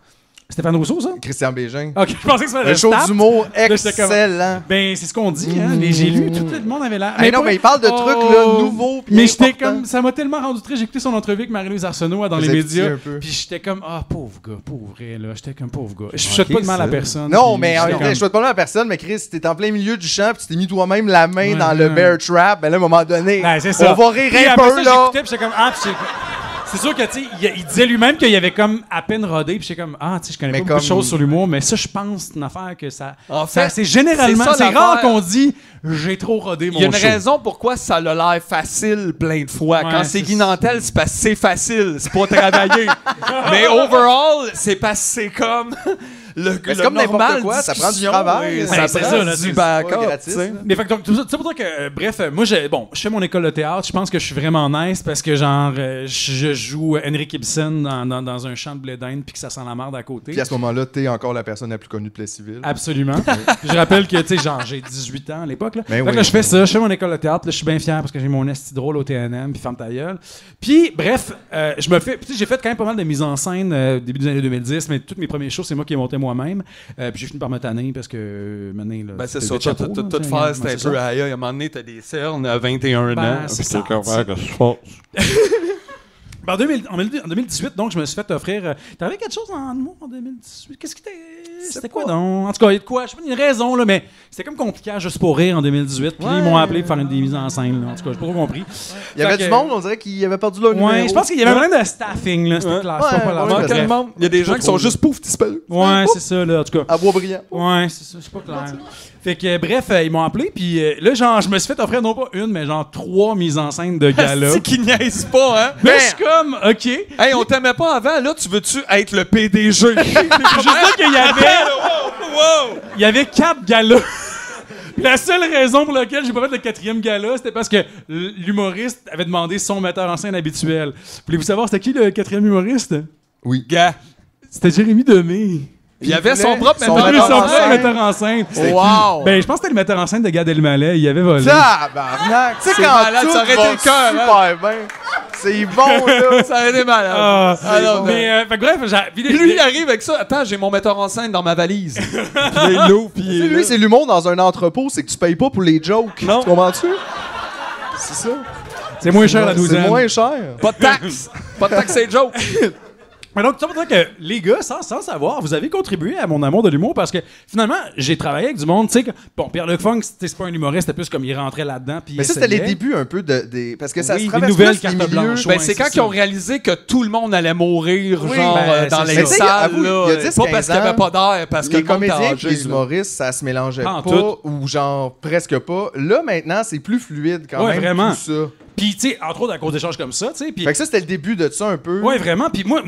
Stéphane Rousseau, ça? Christian Bégin. Ok, je pensais que c'était Un show d'humour j'étais comme- excellent. Ben, c'est ce qu'on dit, hein. J'ai lu, tout le monde avait l'air. Mais non, mais il parle de trucs là, nouveaux. Puis Mais j'étais importants. comme. Ça m'a tellement rendu triste. J'ai écouté son entrevue avec Marie-Louise Arsenault dans Vous les êtes médias. petit un peu. Puis j'étais comme, ah, pauvre gars, pauvre vrai, là. J'étais comme, pauvre gars. Je souhaite pas de mal à personne. Non, puis mais en j'étais même temps, comme- je souhaite pas mal à personne, mais Chris, t'es en plein milieu du champ, puis tu t'es mis toi-même la main Ouais, dans le ouais. bear trap, ben là, à un moment donné, Ben, c'est ça. on va rire Puis un après peu, ça, là. j'écoutais, puis j'étais comme, ah, puis c'est sûr que, tu sais, il disait lui-même qu'il y avait comme à peine rodé, puis j'étais comme, ah, tu sais, je connais Mais pas beaucoup de comme- choses sur l'humour, mais ça, je pense, c'est une affaire que ça. En fait, c'est généralement, c'est ça, c'est rare l'affaire. qu'on dit, j'ai trop rodé mon Il y a une show. raison pourquoi ça a l'air facile plein de fois. Ouais, Quand c'est c'est Guy Nantel, c'est parce que c'est facile, c'est pas travailler. Mais overall, c'est parce que c'est comme le Mais c'est comme n'importe normal quoi, ça prend du discussion, travail. et Ouais, ça c'est prend ça, là, du c'est backup, pas gratis, tu sais. là. Mais fait que donc, tout ça pour dire que, bref, moi, je fais mon école de théâtre. Je pense que je suis vraiment nice parce que, genre, je joue Henrik Ibsen dans un champ de blé d'Inde puis que ça sent la merde à côté. Puis à ce moment-là, t'es encore la personne la plus connue de Plessisville. Absolument. Puis je rappelle que, tu sais, genre, j'ai 18 ans à l'époque. Là. Ben Fait que oui. là, je fais ça, je fais mon école de théâtre. Là, je suis bien fier parce que j'ai mon esti drôle au TNM, puis ferme ta gueule. Puis, bref, je me fais. Puis, j'ai fait quand même pas mal de mises en scène début des années 2010, mais tous mes premiers shows, c'est moi qui ai monté moi-même. Puis, j'ai fini par me tanner parce que maintenant, là. Ben, c'est c'était ça, des chapeaux, là, tout tu sais, faire, c'est ouais, un c'est peu ça. aïe, à un moment donné, t'as des cernes à 21 Ben, ans. c'est Puis ça, comme, tu ouais, que je fasse. Ben, en 2018, donc, je me suis fait offrir. T'avais quelque chose en moi en 2018? Qu'est-ce qui c'était quoi donc? En tout cas, il y a de quoi? Je sais pas, il y a une raison, là, mais c'était comme compliqué à Juste pour rire en 2018. Puis ils m'ont appelé pour faire des mises en scène. Là. En tout cas, j'ai pas trop compris. Il y avait Fait du que- monde, on dirait qu'ils avaient perdu leur numéro. Ouais, je pense qu'il y avait plein de staffing, là. C'était clair. C'était pas la ouais, bref. Tellement. Il y a des gens qui sont juste pouf disparus. Ouais, c'est ça, là, en tout cas. À Boisbriand. Ouais, c'est ça, c'est pas clair. Fait que, bref, ils m'ont appelé, puis là, genre, je me suis fait offrir non pas une, mais genre 3 mises en scène de gala. C'est qui niaise pas, hein? Mais je suis comme, OK. Hey, on t'aimait pas avant, là, tu veux-tu être le PDG? Juste là qu'il y avait. Il y avait 4 galas. La seule raison pour laquelle j'ai pas fait le 4e gala, c'était parce que l'humoriste avait demandé son metteur en scène habituel. Voulez-vous savoir c'était qui le 4e humoriste? Oui. Gars. C'était Jérémy Demé. Il y avait son propre Son Il avait metteur son en propre scène. metteur en scène. Wow! Ben, je pense que c'était le metteur en scène de Gad Elmaleh. Il avait volé. Tabarnak! Tu sais, C'est quand malade, tout ça aurait va été le cœur, hein? super bien. C'est bon, là. Ça a été malade. Ah, Alors, mais, fait que bref, Puis lui, il arrive avec ça. Attends, j'ai mon metteur en scène dans ma valise. Puis là, il l'ouvre, puis il est Lui, là. c'est l'humour dans un entrepôt, c'est que tu payes pas pour les jokes. Non. Tu comprends-tu? C'est ça. c'est moins cher la C'est douzaine. moins cher. Pas de taxe. Pas de taxe, c'est joke. Mais donc, ça veut dire que les gars, sans savoir, vous avez contribué à mon amour de l'humour parce que finalement, j'ai travaillé avec du monde. Tu sais, bon, Pierre-Luc Funk, c'est pas un humoriste, c'était plus comme il rentrait là-dedans. Puis Mais ça, c'était les débuts un peu parce que ça Oui, se des traverse nouvelles plus les cartes milieux. blanches. Ben, Ouais, c'est quand c'est ils ont ça. réalisé que tout le monde allait mourir, Oui, genre, ben, dans c'est les ça. Mais tu sais, salles. avoue, là, il y a 10, pas parce qu'il n'y avait 15 pas d'air, parce que les le monde était comédiens et âgé, les là. humoristes, ça se mélangeait Pas en pas, tout. ou genre presque pas. Là, maintenant, c'est plus fluide quand Ouais, même. vraiment. Tout ça. Puis, tu sais, entre autres, à cause d'échanges comme ça, tu sais. Puis, Fait que ça, c'était le début de ça un peu. ouais, vraiment. Puis, moi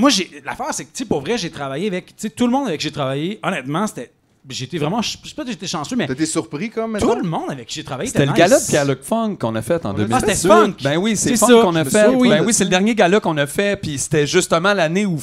l'affaire, c'est que, tu sais, pour vrai, j'ai travaillé avec, tu sais, tout le monde avec qui j'ai travaillé, honnêtement, c'était. J'étais vraiment. Je sais pas si j'étais chanceux, mais T'as été surpris comme tout mettons? le monde avec qui j'ai travaillé, C'était le nice. gala de Pierre-Luc Funk qu'on a fait en 2018. c'était Funk. Ben oui, c'est C'est Funk ça. qu'on a Je me fait. souviens Ben pas oui, de c'est le dernier gala qu'on a fait, puis c'était justement l'année où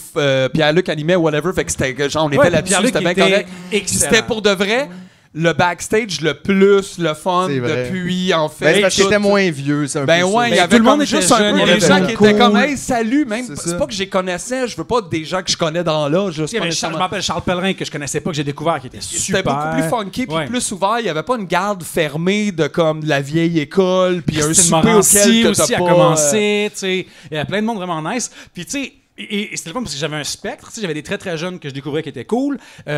Pierre-Luc animait whatever, fait que c'était genre, on était Ouais, là-dessus, Pierre-Luc c'était bien était correct. Puis excellent. c'était pour de vrai le backstage le plus le fun C'est vrai. depuis, en fait. Ben, c'est parce que tout. t'étais moins vieux, c'est un Ben peu ouais, il y ça. avait tout le monde comme était juste un jeune, peu il y des avait gens des qui cool. étaient comme hey, salut, même C'est c'est ça. pas que je les connaissais, je veux pas des gens que je connais dans là, juste Il y pas avait je me nécessairement. rappelle Charles Pellerin que je connaissais pas, que j'ai découvert, qui était super. C'était beaucoup plus funky puis Ouais. plus ouvert, il y avait pas une garde fermée de comme de la vieille école puis un Christine souper Morancy auquel que aussi t'as a pas commencé, tu sais. Il y a plein de monde vraiment nice. Puis, tu sais, et c'était le fun parce que j'avais un spectre, tu sais, j'avais des très très jeunes que je découvrais qui étaient cool.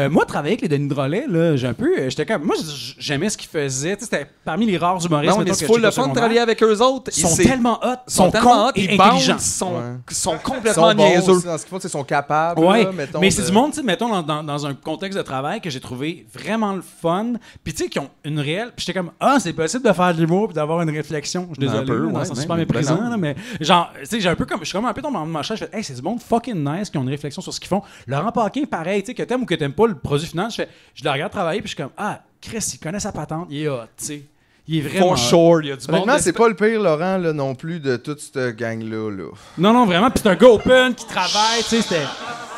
Moi, travailler avec les Denis Drolet, là, j'ai un peu. J'étais comme. Moi, j'aimais ce qu'ils faisaient. Tu sais, c'était parmi les rares humoristes. non, mais mettons, c'est que full j'ai le fun de secondaire. travailler avec eux autres. Ils sont C'est- tellement hot, sont sont tellement cons hot, et ils intelligents. bouncent, sont Ils complètement sont bons niaiseux. aussi dans ce qu'ils font, ils sont capables. Ouais, là, mettons, mais c'est de- du monde, tu sais, mettons, dans un contexte de travail que j'ai trouvé vraiment le fun. Puis, tu sais, qui ont une réelle. Puis, j'étais comme, c'est possible de faire de l'humour puis d'avoir une réflexion. Je suis désolé, Un peu, là, dans ouais, le sens ben, super ben méprisant, non. là, mais genre, tu sais, j'ai un peu comme. Je suis comme un peu tombé dans ma chaise. Je fais, hey, c'est du monde fucking nice qui ont une réflexion sur ce qu'ils font. Laurent Paquin, pareil, tu sais, que t'aimes ou que t'aimes pas le produit final, je le regarde travailler puis je suis comme, Chris, il connaît sa patente, il est hot, tu sais. Il est vraiment... For sure, il y a du monde. Honnêtement, c'est pas le pire, Laurent, là, non plus, de toute cette gang-là. Là. Non, vraiment. Puis c'est un gars open qui travaille, tu sais, c'était...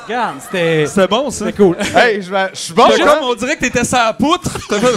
Regarde, c'était... C'était bon, ça. C'était cool. Hey, je suis bon, Juste, on dirait que t'étais sa poutre. T'as fait...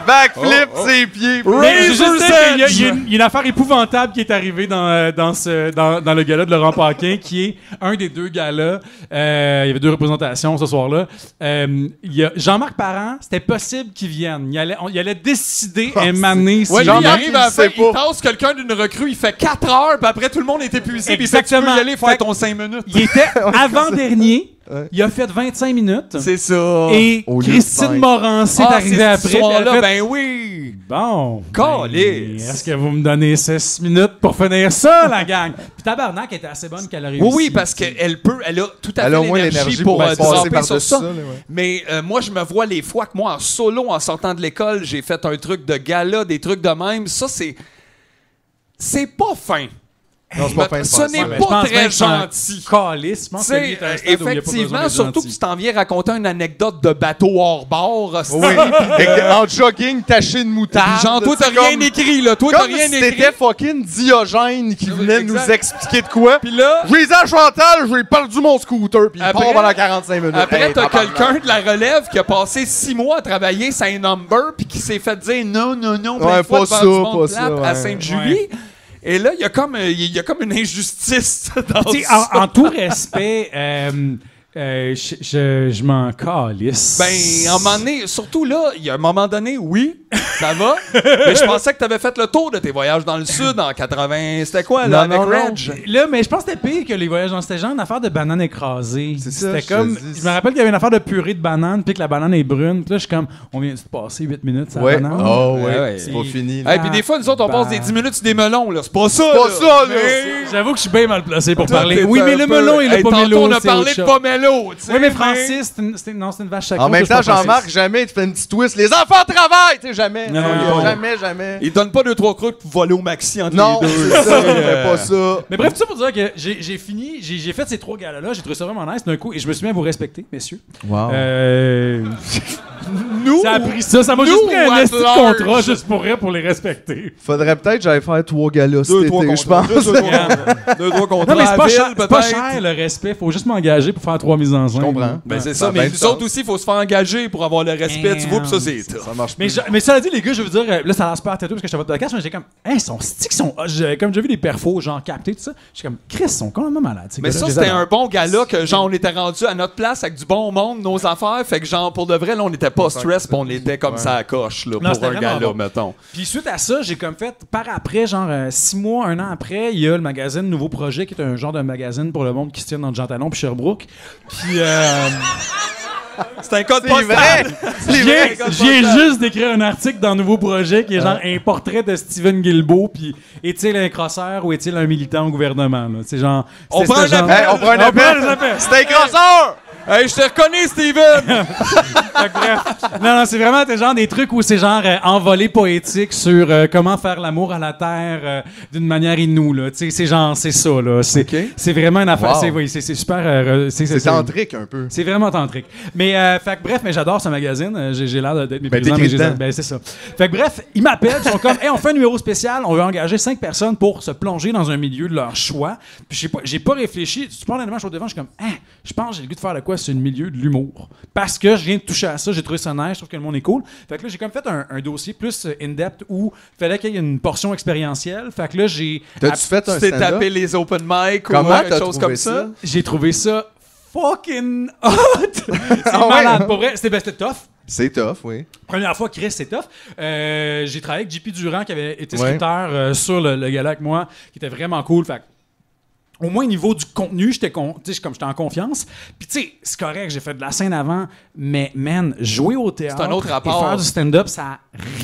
Backflip, ses pieds. Mais je veux juste dire qu'il y a- Edge. il y a une affaire épouvantable qui est arrivée dans le gala de Laurent Paquin, qui est un des deux galas. Il y avait 2 représentations ce soir-là. Il y a Jean-Marc Parent, c'était possible qu'il vienne. Il allait décider Ah, émaner si Ouais, lui, Jean-Marc, il arrive à la il fin, sait il pas. tasse quelqu'un d'une recrue, il fait 4 heures, puis après tout le monde est épuisé, puis il fait tu peux Exactement. y aller faire Fait- ton 5 minutes. Il était avant-dernier. Ouais. Il a fait 25 minutes. C'est ça. Et Au lieu de Christine 5. Morancy est arrivée après. puis elle a Là, fait, ben oui. bon. Calisse. Est-ce que vous me donnez 6 minutes pour finir ça, la gang? Puis Tabarnak était assez bonne qu'elle a réussi. Oui, parce qu'elle a tout à Elle fait a au moins l'énergie pour passer dropper sur par-dessus ça. ça. Là, ouais. Mais moi, je me vois les fois que moi, en solo, en sortant de l'école, j'ai fait un truc de gala, des trucs de même. Ça, c'est pas fin. Non, c'est pas fin de Ce faire n'est ça. mais je pas pense bien très que c'est un gentil. Calice. Je pense que lui T'sais, est à un stade où il y a pas besoin effectivement, d'être surtout que gentil. tu t'en viens raconter une anecdote de bateau hors bord. Oui, en jogging, taché de moutarde. Genre, toi, t'as c'est rien comme- écrit, là. Toi, t'as Comme rien si écrit. c'était fucking Diogène qui venait Exact. nous expliquer de quoi. Puis là, Je disais à Chantal, j'ai perdu mon scooter, puis il Après- part pendant 45 minutes. après, Hey, t'as tabarnak. quelqu'un de la relève qui a passé 6 mois à travailler Saint-Number puis qui s'est fait dire non, plein Ouais, de fois pas devant ça, du monde pas plate ça, à ouais. Sainte-Julie. Et là, il y a comme une injustice dans Tu sais, ça. en tout respect, je m'en calisse. Ben, à un moment donné, surtout là, il y a un moment donné, oui, ça va, mais je pensais que t'avais fait le tour de tes voyages dans le Sud en 80, c'était quoi, là, Non, avec non, Reg? Là, mais je pense que c'était pire que les voyages dans c'était genre une affaire de banane écrasée. C'est ça, C'était je comme. te dis. Je me rappelle qu'il y avait une affaire de purée de banane, puis que la banane est brune. Puis là, je suis comme, on vient de passer 8 minutes sur Ouais. la banane. Oh, Ouais, ouais. ouais. C'est pas fini. Et puis des fois, nous autres, on passe des 10 minutes sur des melons, là, c'est pas ça, pas ça, là. Mais- J'avoue que je suis bien mal placé pour Toi, parler. t'es Oui, un mais le peu- melon et le Hey, pomelo, tantôt, on a c'est parlé autre de chose. pomelo, tu sais. Oui, mais Francis, c'est une vache sacrée. En même que temps, c'est pas Jean-Marc, Francis. jamais il te fait une petite twist. Les enfants travaillent, tu sais, jamais. Non, non. Jamais. Il donne pas 2-3 crocs pour voler au maxi entre Non, les deux. c'est ça, il fait pas ça. Mais bref, tout ça pour dire que j'ai fini, j'ai fait ces 3 galas-là, j'ai trouvé ça vraiment nice d'un coup, et je me suis mis à vous respecter, messieurs. Wow. Nous, Ça a pris ça, ça m'a nous juste pris ou un at esti de large? contrat juste pour les respecter. Faudrait peut-être que j'aille faire 3 galas cet 2-3 été, je contrats. pense. 2-3 contrats. Non, mais c'est pas, à cher, ville, c'est pas peut-être. cher le respect, faut juste m'engager pour faire 3 mises en scène. Je comprends. Ben c'est Ça ça, a mais bien nous du autres sens. aussi, il faut se faire engager pour avoir le respect, tu vois, pis ça, c'est tough. Ça marche Mais, plus. mais ça a dit, les gars, je veux dire, là, ça a l'air super têteux parce que je suis à votre podcast, mais j'ai comme, hey, son stick, comme j'ai vu des perfos, genre captés, tout ça, j'ai comme, Chris, ils sont complètement malades. ces Mais gars-là, ça, je les c'était adore. un bon gala que, genre, on était rendu à notre place avec du bon monde, nos affaires, fait que, genre, pour de vrai, là, on était pas stress, pis on était comme ça à coche, là, Non, pour c'était un vraiment gala, bon. mettons. Puis suite à ça, j'ai comme fait, par après, genre 6 mois, 1 an après, il y a le magazine Nouveau Projet, qui est un genre de magazine pour le monde qui se tient dans Jean Talon puis Sherbrooke. Puis, C'est un code C'est postal. vrai! je viens juste d'écrire un article dans Nouveau Projet qui est genre un portrait de Steven Guilbeault, puis est-il un crosseur ou est-il un militant au gouvernement, là? C'est genre... On c'était prend un genre- appel. Hey, on prend un On prend appel! un appel. C'est un crosseur! Hey, je te reconnais, Steven! Fait que bref. Non, c'est vraiment t'es genre des trucs où c'est genre envolé poétique sur comment faire l'amour à la terre d'une manière inoue, là. Tu sais, c'est genre, c'est ça, là. C'est vraiment une affaire. Wow. C'est super. C'est tantrique un peu. C'est vraiment tantrique. Mais, fait que bref, mais j'adore ce magazine. J'ai l'air d'être méprisant, t'écris mais j'ai- dedans. ben, c'est ça. Fait que bref, ils m'appellent, ils sont comme, hey, on fait un numéro spécial, on veut engager 5 personnes pour se plonger dans un milieu de leur choix. Puis j'ai pas réfléchi. Tu parles honnêtement, je suis au devant, je suis comme, je pense que j'ai le goût de faire de quoi sur le milieu de l'humour. Parce que je viens de toucher à ça, j'ai trouvé ça nice, je trouve que le monde est cool. Fait que là, j'ai comme fait un dossier plus in-depth où il fallait qu'il y ait une portion expérientielle. Fait que là, T'as-tu fait un Tu t'es stand-up? tapé les open mic Comment ou t'as quelque chose trouvé comme ça? j'ai trouvé ça fucking hot! C'est Ah ouais? malade, pour vrai. C'était tough. C'est tough, oui. Première fois, Chris, c'est tough. J'ai travaillé avec JP Durand, qui avait été Ouais. scripteur sur le gala avec moi, qui était vraiment cool. Fait que, au moins, au niveau du contenu, j'étais comme j'étais en confiance. Puis, tu sais, c'est correct, j'ai fait de la scène avant, mais, man, jouer au théâtre C'est un autre rapport. et faire du stand-up, ça a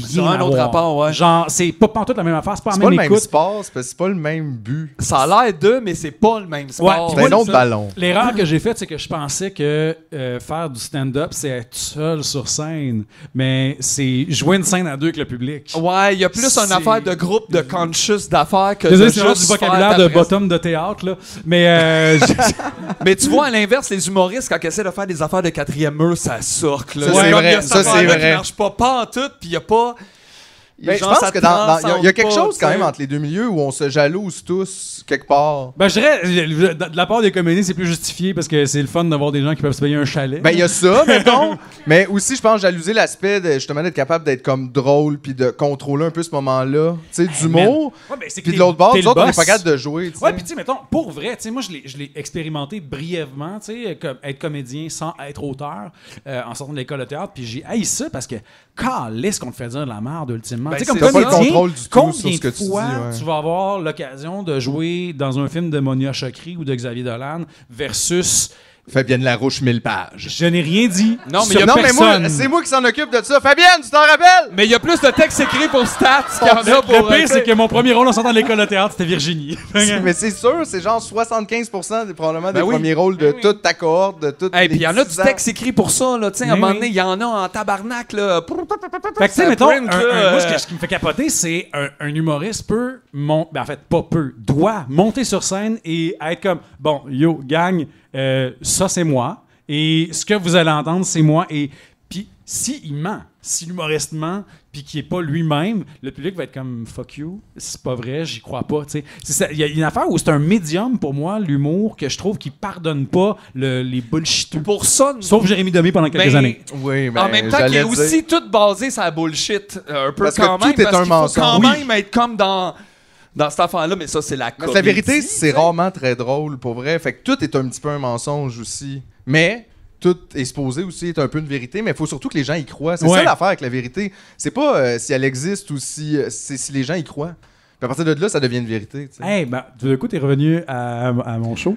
C'est rien un à autre voir. rapport, ouais. Genre, c'est pas pantoute la même affaire, c'est pas la C'est pas même le même écoute. sport, c'est parce que c'est pas le même but. Ça a l'air d'eux, mais c'est pas le même sport. Ouais, C'est moi, un autre ça- ballon. L'erreur que j'ai faite, c'est que je pensais que faire du stand-up, c'est être seul sur scène. Mais c'est jouer une scène à deux avec le public. Ouais, il y a plus une C'est- affaire de groupe, de conscious d'affaires que Désolé, de c'est vraiment du juste faire vocabulaire ta de presse. bottom de théâtre, là. Mais Mais tu vois, à l'inverse, les humoristes, quand ils essaient de faire des affaires de quatrième mur, ça sorte. Là. Ça, Il y a c'est comme- vrai. il y a cette Ça, c'est affaire-là vrai. qui marche pas en tout, puis il y a pas... Ben, je Genre, pense ça que il y a quelque transcende chose pas, quand même tu sais. entre les deux milieux où on se jalouse tous quelque part. ben, je dirais, de la part des comédiens, c'est plus justifié parce que c'est le fun d'avoir des gens qui peuvent se payer un chalet. Ben, il y a ça, mettons. Mais aussi, je pense, jalouser l'aspect de justement d'être capable d'être comme drôle puis de contrôler un peu ce moment-là. Tu sais, d'humour. Ouais, ben, c'est que Puis de t'es- l'autre bord, t'es nous le autres, on est boss. pas capable de jouer. tu sais. Ouais, puis tu sais, mettons, pour vrai, tu sais, moi, je l'ai expérimenté brièvement, tu sais, comme être comédien sans être auteur en sortant de l'école de théâtre, puis j'ai haï ça parce que, calisse qu'on te fait dire de la merde, ultimement. Ben, tu sais, comme c'est ça. comédien, T'as pas le contrôle du tout combien sur ce que de tu dis, fois ouais. tu vas avoir l'occasion de jouer dans un film de Monia Chokri ou de Xavier Dolan versus... Fabienne Larouche, 1000 pages. Je n'ai rien dit. Non, mais sur y a Non, mais moi, personne. c'est moi qui s'en occupe de ça. Fabienne, tu t'en rappelles? Mais il y a plus de textes écrits pour Stats qu'il y en a Le pour... pire, c'est que mon premier rôle en sortant de l'école de théâtre, c'était Virginie. Mais c'est sûr, c'est genre 75% probablement des Ben oui. premiers rôles de toute ta cohorte, de toutes Hey, les puis il y en a du 10 ans. texte écrit pour ça, là. Tu sais, à un Mais moment oui. donné, il y en a en tabarnak, là. Fait que, tu sais, Ça mettons, print, là, moi, ce qui me fait capoter, c'est un humoriste peut, ben, en fait, pas peut, doit monter sur scène et être comme, bon, yo, gang, ça, c'est moi. Et ce que vous allez entendre, c'est moi. Et puis, s'il ment, si l'humoriste ment, puis qu'il n'est pas lui-même, le public va être comme fuck you, c'est pas vrai, j'y crois pas. Il y a une affaire où c'est un médium pour moi, l'humour, que je trouve qui pardonne pas les bullshiteux. Pour ça... Sauf Jérémy Demé pendant quelques Ben, années. Oui, mais En même temps qu'il est aussi tout basé sur la bullshit, un peu Parce que quand même, tout est parce un qu'il faut mensonge. quand Oui. même être comme dans cette affaire-là, mais ça, c'est la Parce comédie. que la vérité, c'est tu sais. rarement très drôle, pour vrai. Fait que tout est un petit peu un mensonge aussi. Mais tout est supposé aussi être un peu une vérité, mais il faut surtout que les gens y croient. C'est Ouais. ça l'affaire avec la vérité. C'est pas si elle existe ou si, c'est si les gens y croient. Puis à partir de là, ça devient une vérité. tu sais. Hey, ben, du coup, t'es revenu à mon show.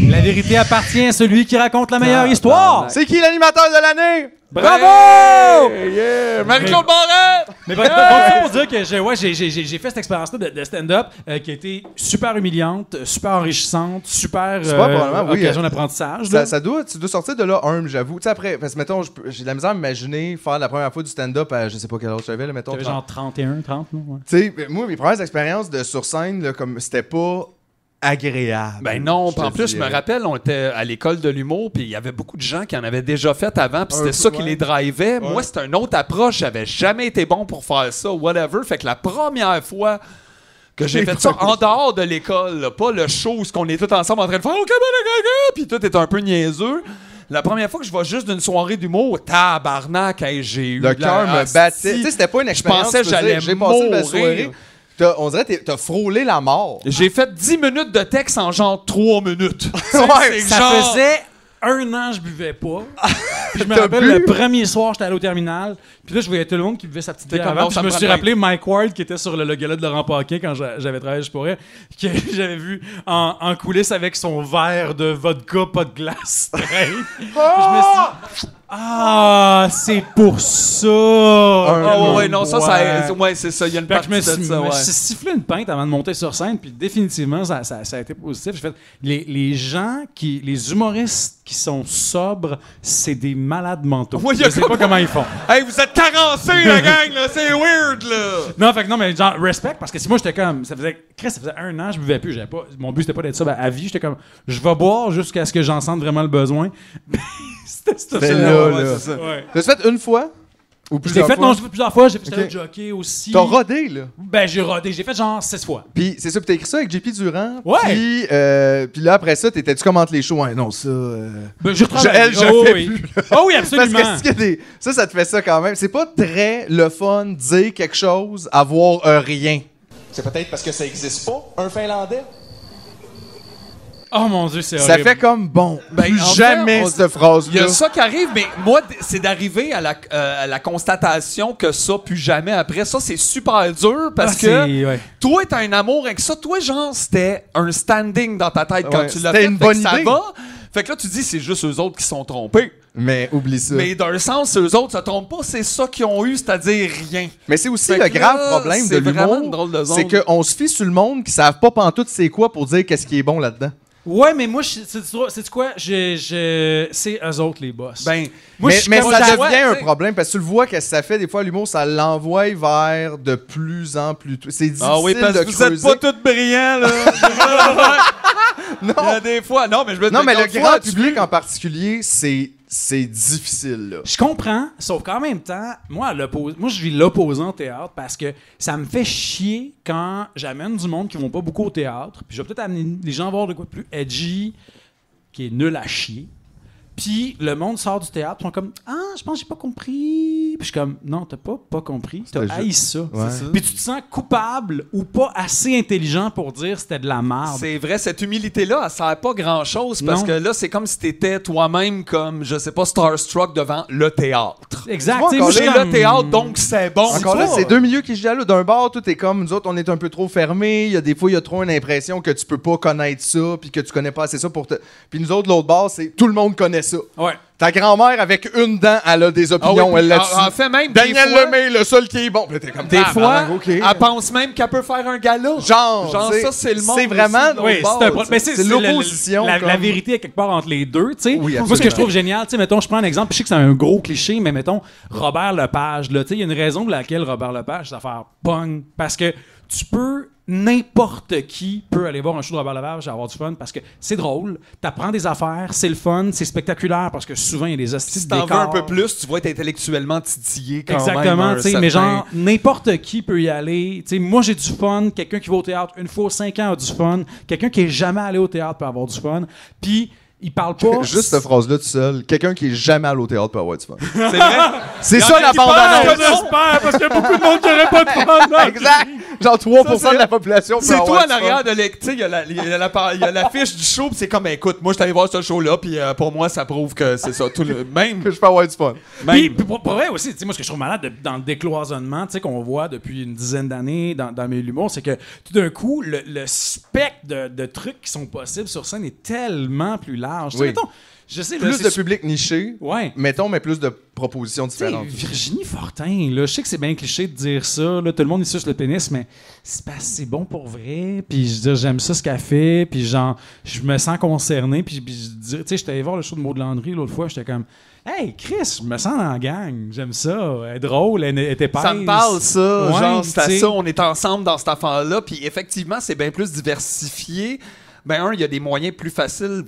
La vérité appartient à celui qui raconte la meilleure histoire. C'est qui l'animateur de l'année? Bravo! Yeah! Marie-Claude Barrette! Mais bref, donc, ça pour dire que j'ai fait cette expérience-là de stand-up qui a été super humiliante, super enrichissante, super probablement, oui, occasion d'apprentissage. là. Tu dois sortir de là humble, j'avoue. Tu sais, après, parce que mettons, j'ai de la misère à m'imaginer faire la première fois du stand-up à je sais pas quel âge j'avais, là, mettons. T'avais 30. genre 31, 30, non? Ouais. Tu sais, moi, mes premières expériences de sur scène, là, comme c'était pas agréable. Ben non, je puis en te plus, je me dirais. rappelle, on était à l'école de l'humour, puis il y avait beaucoup de gens qui en avaient déjà fait avant, puis c'était peu, ça qui ouais. les drivait. Moi, c'était une autre approche, j'avais jamais été bon pour faire ça, whatever. Fait que la première fois que j'ai fait ça en dehors de l'école, là, pas le show où on est tous ensemble en train de faire OK, puis tout est un peu niaiseux. La première fois que je vois juste d'une soirée d'humour, tabarnak, hey, j'ai eu Le de la- cœur me asti. battait. Tu sais, c'était pas une expérience. pensais tu peux j'allais dire, j'ai passé une belle mourir. soirée. On dirait que t'as frôlé la mort. J'ai fait 10 minutes de texte en genre 3 minutes. Ouais, C'est Ça genre- faisait 1 an je buvais pas. Puis je me T'as rappelle bu? le premier soir, j'étais allé au terminal. Puis là, je voyais tout le monde qui buvait sa petite bière comme, avant. bon, Puis ça je me me suis prend rappelé Mike Ward qui était sur le gala de Laurent Paquin quand j'avais travaillé juste pour elle, que j'avais vu en coulisses avec son verre de vodka, pas de glace. Pareil. Puis je me suis dit, ah, c'est pour ça. Ah ouais, non, ça, Ouais. ouais, c'est ça, il y a une Fait que partie je me de suis, ça, me ouais. suis sifflé une pinte avant de monter sur scène, puis définitivement, ça a été positif. J'ai fait, les gens, les humoristes qui sont sobres, c'est des malades mentaux. Ouais, y je a sais comme- pas comment ils font. Hey, vous êtes carencés, la gang, là, c'est weird, là! Non, fait que non, mais genre, respect, parce que si moi, j'étais comme, ça faisait 1 an, je buvais plus, mon but, c'était pas d'être sobre à vie, j'étais comme, je vais boire jusqu'à ce que j'en sente vraiment le besoin. C'était C'était ça. là, ouais, là. c'est ça. Ouais. T'as fait une fois? Ou Je l'ai plusieurs fait, fois? non, j'ai fait plusieurs fois, j'ai fait Ok. le jockey aussi. T'as rodé, là. Ben, j'ai rodé, j'ai fait genre 6 fois. Puis c'est ça, puis t'as écrit ça avec JP Durand. Ouais. Puis là, après ça, t'étais-tu comment les shows? Ouais, non, ça... Ben, je elle, je oh, fais oui. plus. Oh oui, Parce absolument. que s'il y a des... ça te fait ça quand même. C'est pas très le fun de dire quelque chose, avoir rien. C'est peut-être parce que ça existe pas, un Finlandais. Oh mon Dieu, c'est Ça horrible. fait comme bon. Ben, Plus en fait, jamais on- cette Il y phrase-là. a ça qui arrive, mais moi, c'est d'arriver à la constatation que ça, plus jamais après. Ça, c'est super dur parce Ah, que c'est- ouais. toi, t'as un amour avec ça. Toi, genre, c'était un standing dans ta tête quand Ouais, tu l'as c'était fait. une Fait bonne que ça idée. va. Fait que là, tu dis, c'est juste eux autres qui sont trompés. Mais oublie ça. Mais d'un sens, eux autres se trompent pas. C'est ça qu'ils ont eu, c'est-à-dire rien. Mais c'est aussi Fait le que grave là, problème de c'est vraiment l'humour, une drôle de zone. c'est qu'on se fie sur le monde qui savent pas pantoute c'est quoi pour dire qu'est-ce qui est bon là-dedans. Ouais, mais moi, c'est quoi? C'est eux autres, les boss. Ben, moi, mais comme ça j'avoue, devient un t'sais. problème parce que tu le vois que ça fait des fois l'humour, ça l'envoie vers de plus en plus. C'est difficile ah oui, parce de que vous êtes creuser. pas tous brillants, là. Non. Il y a des fois. Non, mais je veux Non, dire, mais le quelquefois, grand tu public peux- en particulier, c'est difficile, là. Je comprends, sauf qu'en même temps, moi, je vis l'opposant au théâtre parce que ça me fait chier quand j'amène du monde qui vont pas beaucoup au théâtre, puis je vais peut-être amener les gens voir de quoi de plus edgy, qui est nul à chier. Puis le monde sort du théâtre, ils sont comme ah, je pense que j'ai pas compris. Puis je suis comme non, t'as pas compris, t'as C'était haï ça. Ouais. Puis tu te sens coupable ou pas assez intelligent pour dire c'était de la merde. C'est vrai, cette humilité-là, elle sert à pas grand-chose parce Non. que là, c'est comme si t'étais toi-même comme, je sais pas, starstruck devant le théâtre. Exact. Tu vois, tu sais, moi, encore je suis C'est le comme- théâtre, donc c'est bon. Encore là, c'est deux milieux qui se jaloux. D'un bord, tout est comme nous autres, on est un peu trop fermés. Il y a des fois, il y a trop une impression que tu peux pas connaître ça, puis que tu connais pas assez ça pour te. Puis nous autres, l'autre bord, c'est tout le monde connaît ça. Ouais. Ta grand-mère, avec une dent, elle a des Ah oui, opinions, puis elle là-dessus. en fait, même des Daniel fois- Lemay, le seul qui est bon. Puis là, t'es comme Des fois, OK. elle pense même qu'elle peut faire un gala. Genre, ça, c'est le monde. C'est vraiment. aussi de l'autre Oui, bord, c'est un tu sais. mais c'est c'est l'opposition, La comme- vérité est quelque part entre les deux, tu sais. Oui, Moi, ce que absolument. je trouve génial, tu sais, mettons, je prends un exemple, puis je sais que c'est un gros cliché, mais mettons, Robert Lepage, là, tu sais, il y a une raison pour laquelle Robert Lepage, ça faire bang, parce que tu peux, n'importe qui peut aller voir un show de Robert Lepage et avoir du fun, parce que c'est drôle, t'apprends des affaires, c'est le fun, c'est spectaculaire, parce que souvent, il y a des hosties Si de t'en veux décors. un peu plus, tu vas être intellectuellement titillé quand Exactement, même. tu sais, mais genre, n'importe qui peut y aller. Tu sais, moi, j'ai du fun. Quelqu'un qui va au théâtre une fois aux 5 ans a du fun. Quelqu'un qui est jamais allé au théâtre peut avoir du fun. Puis, il parle pas. Juste cette phrase-là tout seul. Quelqu'un qui est jamais allé au théâtre peut avoir du fun. C'est vrai. C'est Y en ça a la qui pensent bande-annonce. que J'espère, parce qu'il y a beaucoup de monde qui aurait pas de fun. Exact. Genre 3% Ça, c'est- de la population peut C'est avoir toi en du fun. arrière de l'écran. Tu sais, il y a l'affiche du show, pis c'est comme, écoute, moi, je suis allé voir ce show-là, puis pour moi, ça prouve que c'est ça. Même. Que je peux avoir du fun. Puis, pour vrai aussi, tu sais, moi, ce que je trouve malade dans le décloisonnement, tu sais, qu'on voit depuis une dizaine d'années dans mes humours, c'est que tout d'un coup, le spectre de trucs qui sont possibles sur scène est tellement plus large. Tu sais, Oui. mettons, je sais, là, Plus c'est de public niché, Ouais. mettons, mais plus de propositions Tu sais, différentes. Virginie Fortin, là, je sais que c'est bien cliché de dire ça, là, tout le monde y suce le pénis, mais c'est parce que c'est bon pour vrai, puis je veux dire, j'aime ça ce qu'elle fait, puis genre, je me sens concerné, puis je dis, tu sais, j'étais allé voir le show de Maud Landry l'autre fois, j'étais comme, hey, Chris, je me sens dans la gang, j'aime ça, elle est drôle, elle est épaisse. Ça me parle, ça. Ouais, genre, c'est à tu sais. ça, on est ensemble dans cette affaire-là. Puis effectivement, c'est bien plus diversifié. Ben, il y a des moyens plus faciles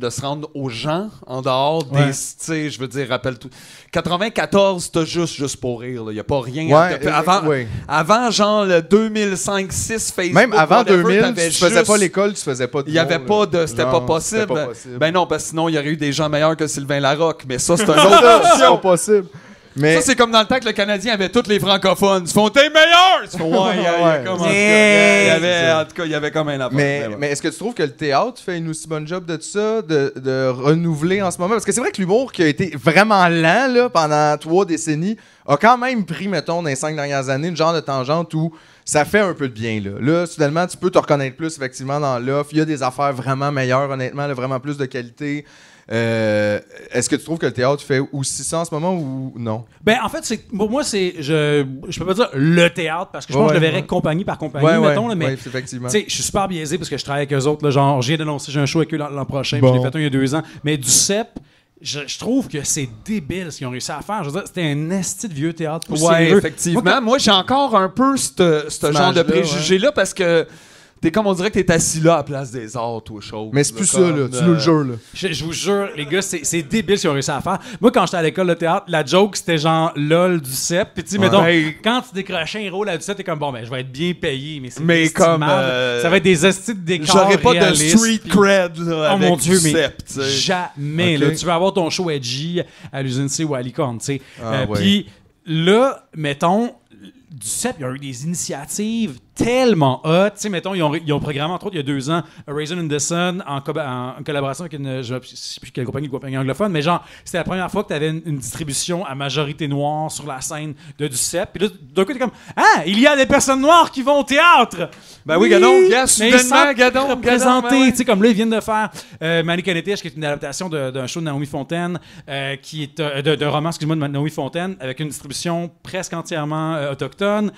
de se rendre aux gens en dehors des. Ouais. Tu sais, je veux dire, rappelle tout. 94, t'as juste pour rire. Il n'y a pas rien. Ouais, ouais. Avant, genre, le 2005-6, Facebook. Même avant whatever, 2000, t'avais tu faisais juste- pas l'école, tu faisais pas de Il n'y avait monde, pas là. de. C'était Genre, pas possible. c'était pas possible. Ben non, parce que sinon, il y aurait eu des gens meilleurs que Sylvain Larocque. Mais ça, c'est un Ça, autre. c'est pas possible. Mais Ça, c'est comme dans le temps que le Canadien avait tous les francophones. Ils font t'es meilleur! Ils font, ouais, il y a comme, en tout cas, il y avait comme un apport. Mais est-ce que tu trouves que le théâtre fait une aussi bonne job de ça, de renouveler en ce moment? Parce que c'est vrai que l'humour qui a été vraiment lent là, pendant 3 décennies a quand même pris, mettons, dans les 5 dernières années, une genre de tangente où ça fait un peu de bien. Là, soudainement, tu peux te reconnaître plus effectivement dans l'offre. Il y a des affaires vraiment meilleures, honnêtement, là, vraiment plus de qualité. Est-ce que tu trouves que le théâtre fait aussi ça en ce moment ou non? Ben, en fait, pour moi, je peux pas dire le théâtre, parce que je pense que je le verrais compagnie par compagnie, mettons, là, mais ouais, effectivement. tu sais, je suis super biaisé parce que je travaille avec eux autres. Là, genre, j'ai annoncé, j'ai un show avec eux l'an prochain, Bon. puis je l'ai fait un il y a 2 ans. Mais du CEP, je trouve que c'est débile ce qu'ils ont réussi à faire. Je veux dire, c'était un esti de vieux théâtre Ouais, poussiéreux. effectivement. Moi, j'ai encore un peu ce genre de image-là, préjugé-là parce que t'es comme on dirait que t'es assis là à la place des arts, toi, chose. Mais c'est plus ça, là. Tu nous le jures, là. Je vous jure, les gars, c'est débile ce qu'ils ont réussi à faire. Moi, quand j'étais à l'école de théâtre, la joke, c'était genre LOL du CEP. Puis tu sais, mettons, quand tu décrochais un rôle à du CEP, t'es comme, bon, ben, je vais être bien payé, mais c'est Mais des comme, estimables. Ça va être des estis de décors J'aurais pas de réalistes, street puis- cred, là, Oh avec mon Dieu, du mais cep, tu sais. jamais. Ok. Là, tu vas avoir ton show edgy à l'usine C ou à Licorne, tu sais. Ah, ouais. Puis là, mettons, du CEP, il y a eu des initiatives tellement hot. Tu sais, mettons, ils ont programmé, entre autres, il y a 2 ans, A Raisin in the Sun en collaboration avec je sais plus quelle compagnie anglophone, mais genre, c'était la première fois que tu avais une distribution à majorité noire sur la scène de du CEP. Puis là, d'un coup, t'es comme, ah, il y a des personnes noires qui vont au théâtre! Ben oui, Gadon, mais soudainement, sans Gadon, représenter, ben ouais. tu sais, comme là, ils viennent de faire Manic Canetish, qui est une adaptation d'un show de Naomi Fontaine, qui est d'un roman, excuse-moi, de Naomi Fontaine, avec une distribution presque entièrement autochtone.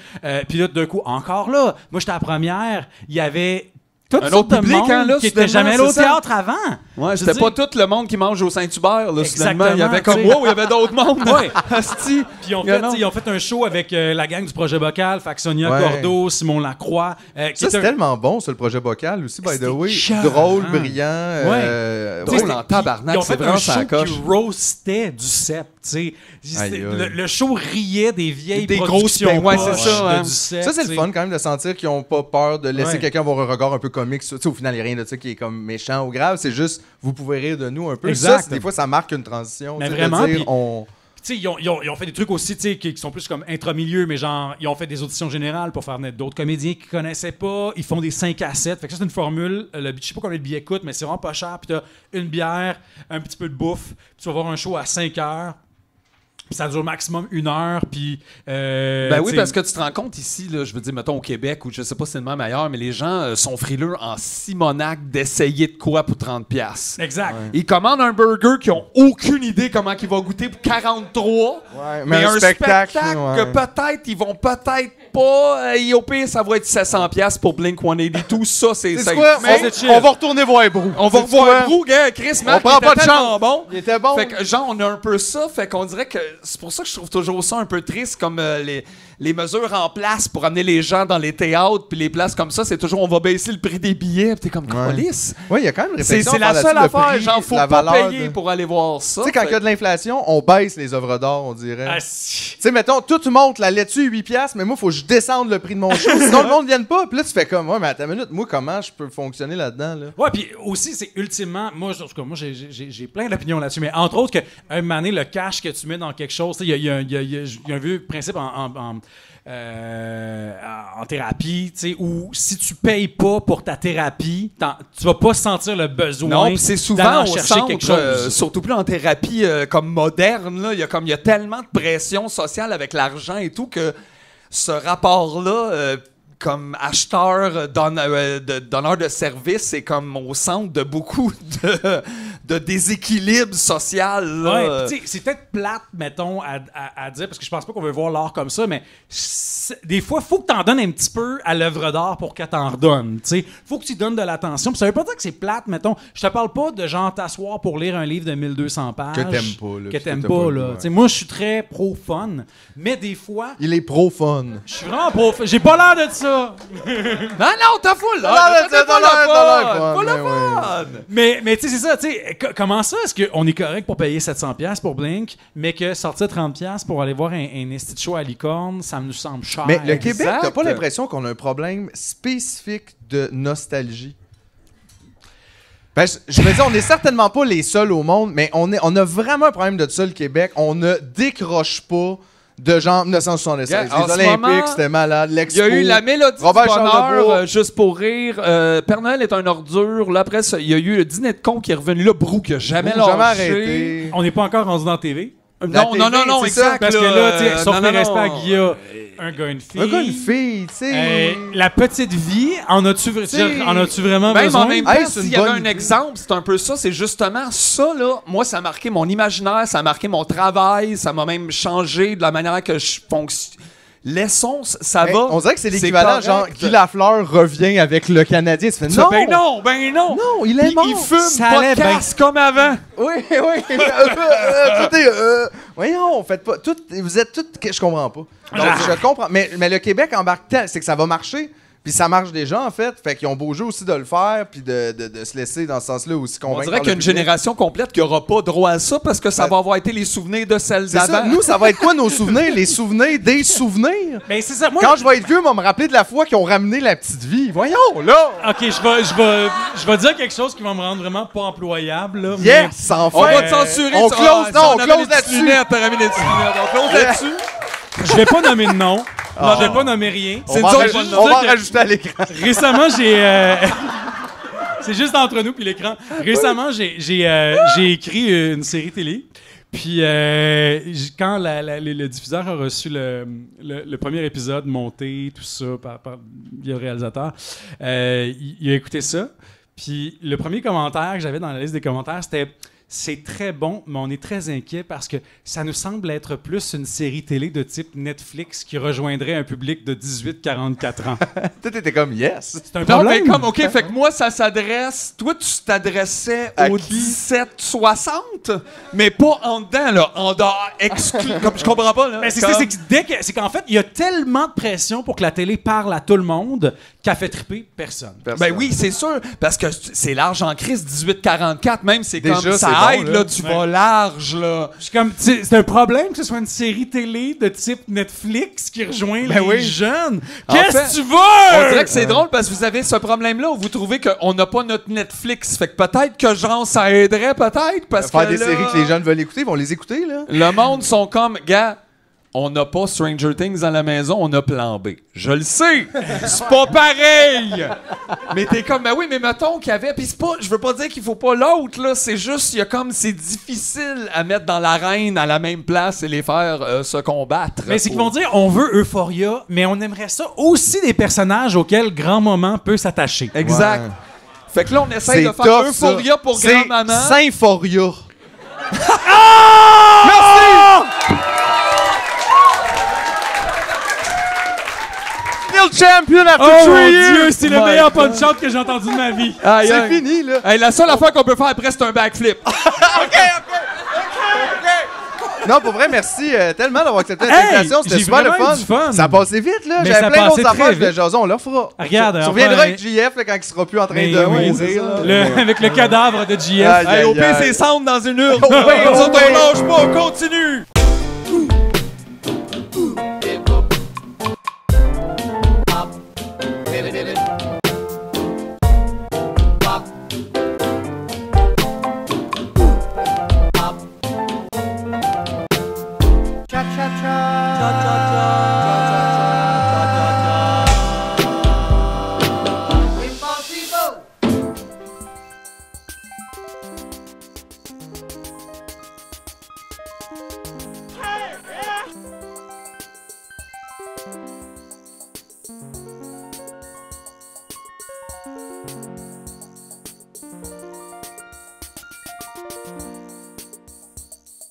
Puis là, d'un coup, encore là, moi, j'étais à la première, il y avait toute Un sorte autre de public, monde hein, là, qui était soudainement, jamais allé au c'est ça. théâtre avant. Ouais, Je c'était veux pas dire- tout le monde qui mange au Saint-Hubert, là, soudainement. Il y avait Exactement, comme, tu sais. wow, il y avait d'autres mondes. Ouais. Asti. Puis You know. ils ont fait un show avec la gang du projet Bocal, fait que Sonia Ouais. Cordeau, Simon Lacroix. Qui Ça, est c'est un- tellement bon, ça, le projet Bocal aussi, by the C'était way. écœurant. Drôle, brillant. Tu sais, Drôle c'était- en tabarnak, ils ont c'est fait vraiment un ça show coche. qui roastait du CEP, tu sais. Aïe, aïe. Le show riait des vieilles Des grosses productions payes, ouais, poches c'est ça, hein. de du CEP. Ça, c'est tu le sais. fun quand même de sentir qu'ils n'ont pas peur de laisser Ouais. quelqu'un avoir un regard un peu comique. Tu sais, au final, il n'y a rien de ça qui est comme méchant ou grave. C'est juste, vous pouvez rire de nous un peu. Exact. Ça, des fois, ça marque une transition. Mais tu sais, vraiment, de dire, puis- on... Tu sais, ils ont fait des trucs aussi, tu sais, qui sont plus comme intra-milieu, mais genre, ils ont fait des auditions générales pour faire naître d'autres comédiens qu'ils connaissaient pas. Ils font des 5 à 7. Fait que ça, c'est une formule. Je sais pas combien de billets coûtent, mais c'est vraiment pas cher. Puis t'as une bière, un petit peu de bouffe. Puis tu vas voir un show à 5 heures. Puis ça dure maximum 1 heure. Puis. Ben oui, parce que tu te rends compte ici, là, je veux dire, mettons au Québec, où je sais pas si c'est le même ailleurs, mais les gens sont frileux en simonac d'essayer de quoi pour 30$. Exact. Ils commandent un burger qu'ils ont aucune idée comment il va goûter pour 43$. Ouais, mais un spectacle ouais. que peut-être, ils vont peut-être pas. Au pire, ça va être 700$ pour Blink 182. Ça, c'est C'est ça. quoi? Mais On va retourner voir Brou. on va C'est revoir quoi? Brou, gars. Chris, Marc, prend il pas était de tellement chance. bon. Il était bon. Fait que, genre, on a un peu ça. Fait qu'on dirait que c'est pour ça que je trouve toujours ça un peu triste, comme les mesures en place pour amener les gens dans les théâtres, puis les places comme ça, c'est toujours on va baisser le prix des billets. Puis t'es comme, câlisse. Oui, il y a quand même une C'est réflexion. la par seule là-dessus, le affaire. prix, Genre, faut la pas valeur payer de- pour aller voir ça. Tu sais, quand il y a de l'inflation, on baisse les œuvres d'art, on dirait. Ah, Tu si. sais, mettons, tout monte la laitue 8$, mais moi, faut que je descende le prix de mon show. Sinon, le monde ne vienne pas. Puis là, tu fais comme, ouais, mais attends une minute, moi, comment je peux fonctionner là-dedans, là? Ouais, puis aussi, c'est ultimement, moi, en tout cas, moi j'ai plein d'opinions là-dessus, mais entre autres, que un moment donné, le cash que tu mets dans quelque chose, il y a un vieux principe en thérapie, tu sais, où si tu payes pas pour ta thérapie, tu vas pas sentir le besoin Non, puis c'est souvent d'aller au chercher centre, quelque chose. surtout plus en thérapie comme moderne, là, il y a tellement de pression sociale avec l'argent et tout que ce rapport-là, comme acheteur, donneur de service, c'est comme au centre de beaucoup de déséquilibre social. Là. Ouais, puis tu sais, c'est peut-être plate, mettons, à dire, parce que je pense pas qu'on veut voir l'art comme ça, mais des fois, il faut que tu en donnes un petit peu à l'œuvre d'art pour qu'elle t'en redonne. Il faut que tu donnes de l'attention. Puis ça veut pas dire que c'est plate, mettons. Je te parle pas de genre t'asseoir pour lire un livre de 1200 pages. Que t'aimes pas, là, Que puis t'aimes que t'as pas, pas le là. goût, ouais. Tu sais, moi, je suis très pro-fun, mais des fois, Il est pro-fun. je suis vraiment pro-fun. J'ai pas l'air de ça. Non, t'as full, là! T'as T'as l'air fun, full le mais ouais. fun! Mais tu sais, c'est ça, tu sais, comment ça, est-ce qu'on est correct pour payer 700$ pour Blink, mais que sortir 30$ pour aller voir un esti de show à licorne, ça me semble cher. Mais le Québec, t'as Exact. pas l'impression qu'on a un problème spécifique de nostalgie? Ben, je me dis, on n'est certainement pas les seuls au monde, mais on a vraiment un problème de ça, le Québec. On ne décroche pas de genre 1976. Yeah, en Les ce Olympiques, moment, c'était malade. Il L'Expo. y a eu la mélodie Robert du bonheur, Charlebois. juste pour rire. Père Noël est un ordure. Là, après, ça, il y a eu le dîner de con qui est revenu là. Brou qui a jamais lâché. jamais arrêté. On n'est pas encore rendu dans la TV. La Non, TV, non, c'est ça, exact. Parce que là, tu sais, sauf non, les non, respects à non. Guilla, un gars, une fille. Un gars, une fille, tu sais. La petite vie, en as-tu vraiment Même besoin? en même temps, Hey, c'est s'il une y avait bonne un idée. exemple, c'est un peu ça. C'est justement ça, là. Moi, ça a marqué mon imaginaire, ça a marqué mon travail, ça m'a même changé de la manière que je fonctionne. Laissons, ça Hey, va. on dirait que c'est l'équivalent, correct. genre, Guy Lafleur revient avec le Canadien. Tu fais, non! Ben non, ben non. Non, il est Puis mort. il fume, Ça allait podcast comme avant. Oui, oui. Écoutez, voyons, faites pas. Vous êtes tous. Je comprends pas. Donc, je comprends. Mais le Québec embarque tel, c'est que ça va marcher. Puis ça marche déjà, en fait. Fait qu'ils ont beau jeu aussi de le faire. Puis de se laisser dans ce sens-là aussi On convaincre. dirait par qu'il y a le une public. génération complète qui n'aura pas droit à ça parce que ça va avoir été les souvenirs de celles C'est ça. d'avant. Nous, ça va être quoi nos souvenirs? Les souvenirs des souvenirs? Ben, c'est ça. Moi, Quand je vais être vieux, on va me rappeler de la fois qu'ils ont ramené la petite vie. Voyons, là! OK, je vais dire quelque chose qui va me rendre vraiment pas employable. Là, Yes! Enfin! On va te censurer. on tu- close, ah, non, si on avait close des petites là-dessus. lunettes, t'aurais mis des petites lunettes. On close Yeah. là-dessus. Je vais pas nommer de nom. Non, je vais pas nommer rien. On C'est va nous en autres, rajouter- je vais on va en dire que- rajouter à l'écran. Récemment, c'est juste entre nous puis l'écran. Récemment, j'ai écrit une série télé. Puis quand le diffuseur a reçu le premier épisode monté, tout ça, via le réalisateur, il a écouté ça. Puis le premier commentaire que j'avais dans la liste des commentaires, c'était c'est très bon, mais on est très inquiet parce que ça nous semble être plus une série télé de type Netflix qui rejoindrait un public de 18-44 ans. Tout était comme yes. C'est un Non, problème. mais comme, OK, fait que moi, ça s'adresse... Toi, tu t'adressais À aux qui? 17-60, mais pas en dedans, là. En dehors, exclu... Comme je comprends pas, là. Mais c'est Comme- ça, c'est qu'en fait, il y a tellement de pression pour que la télé parle à tout le monde qu'elle fait triper personne. Ben oui, c'est sûr, parce que c'est large en crise, 18-44, même, c'est Déjà, comme, ça c'est aide, bon, là, là. tu vas large, là. Je suis comme, c'est un problème que ce soit une série télé de type Netflix qui rejoint Ben les oui. jeunes. En Qu'est-ce fait, que tu veux? On dirait que c'est drôle parce que vous avez ce problème-là où vous trouvez qu'on n'a pas notre Netflix. Fait que peut-être que genre ça aiderait peut-être parce Faire que des là, séries que les jeunes veulent écouter, ils vont les écouter, là. le monde sont comme gars, on n'a pas Stranger Things à la maison, on a Plan B. Je le sais, c'est pas pareil. Mais t'es comme ben oui, mais mettons qu'il y avait puis c'est pas, je veux pas dire qu'il faut pas l'autre là, c'est juste il y a comme c'est difficile à mettre dans l'arène à la même place et les faire se combattre. Mais c'est qu'ils vont dire, on veut Euphoria, mais on aimerait ça aussi des personnages auxquels Grand Moment peut s'attacher. Exact. Ouais. Fait que là on essaye de C'est faire tough, Euphoria ça. pour C'est grand-maman. Symphoria. Still champion after Oh 3 mon years! Dieu, c'est le My meilleur God. punch-out que j'ai entendu de ma vie. Aïe, C'est aïe. fini, là. Hey, la seule affaire qu'on peut faire après, c'est un backflip. Non, pour vrai, merci tellement d'avoir accepté Hey, l'invitation. C'était j'ai super le vraiment fun. eu du fun. Ça a passé vite, là. Mais J'avais ça plein passait d'autres très affaires. Je vite. Jason, on leur fera. Regarde, Tu enfin, reviendras avec JF là, quand il sera plus en train Mais de oui, mourir. là. avec le cadavre de JF. Aïe, Hey, au aïe, pire, aïe. c'est sound dans une urne. Oh, oui, Nous oh, autres, oui. on lâche pas, on continue. Hey, yeah.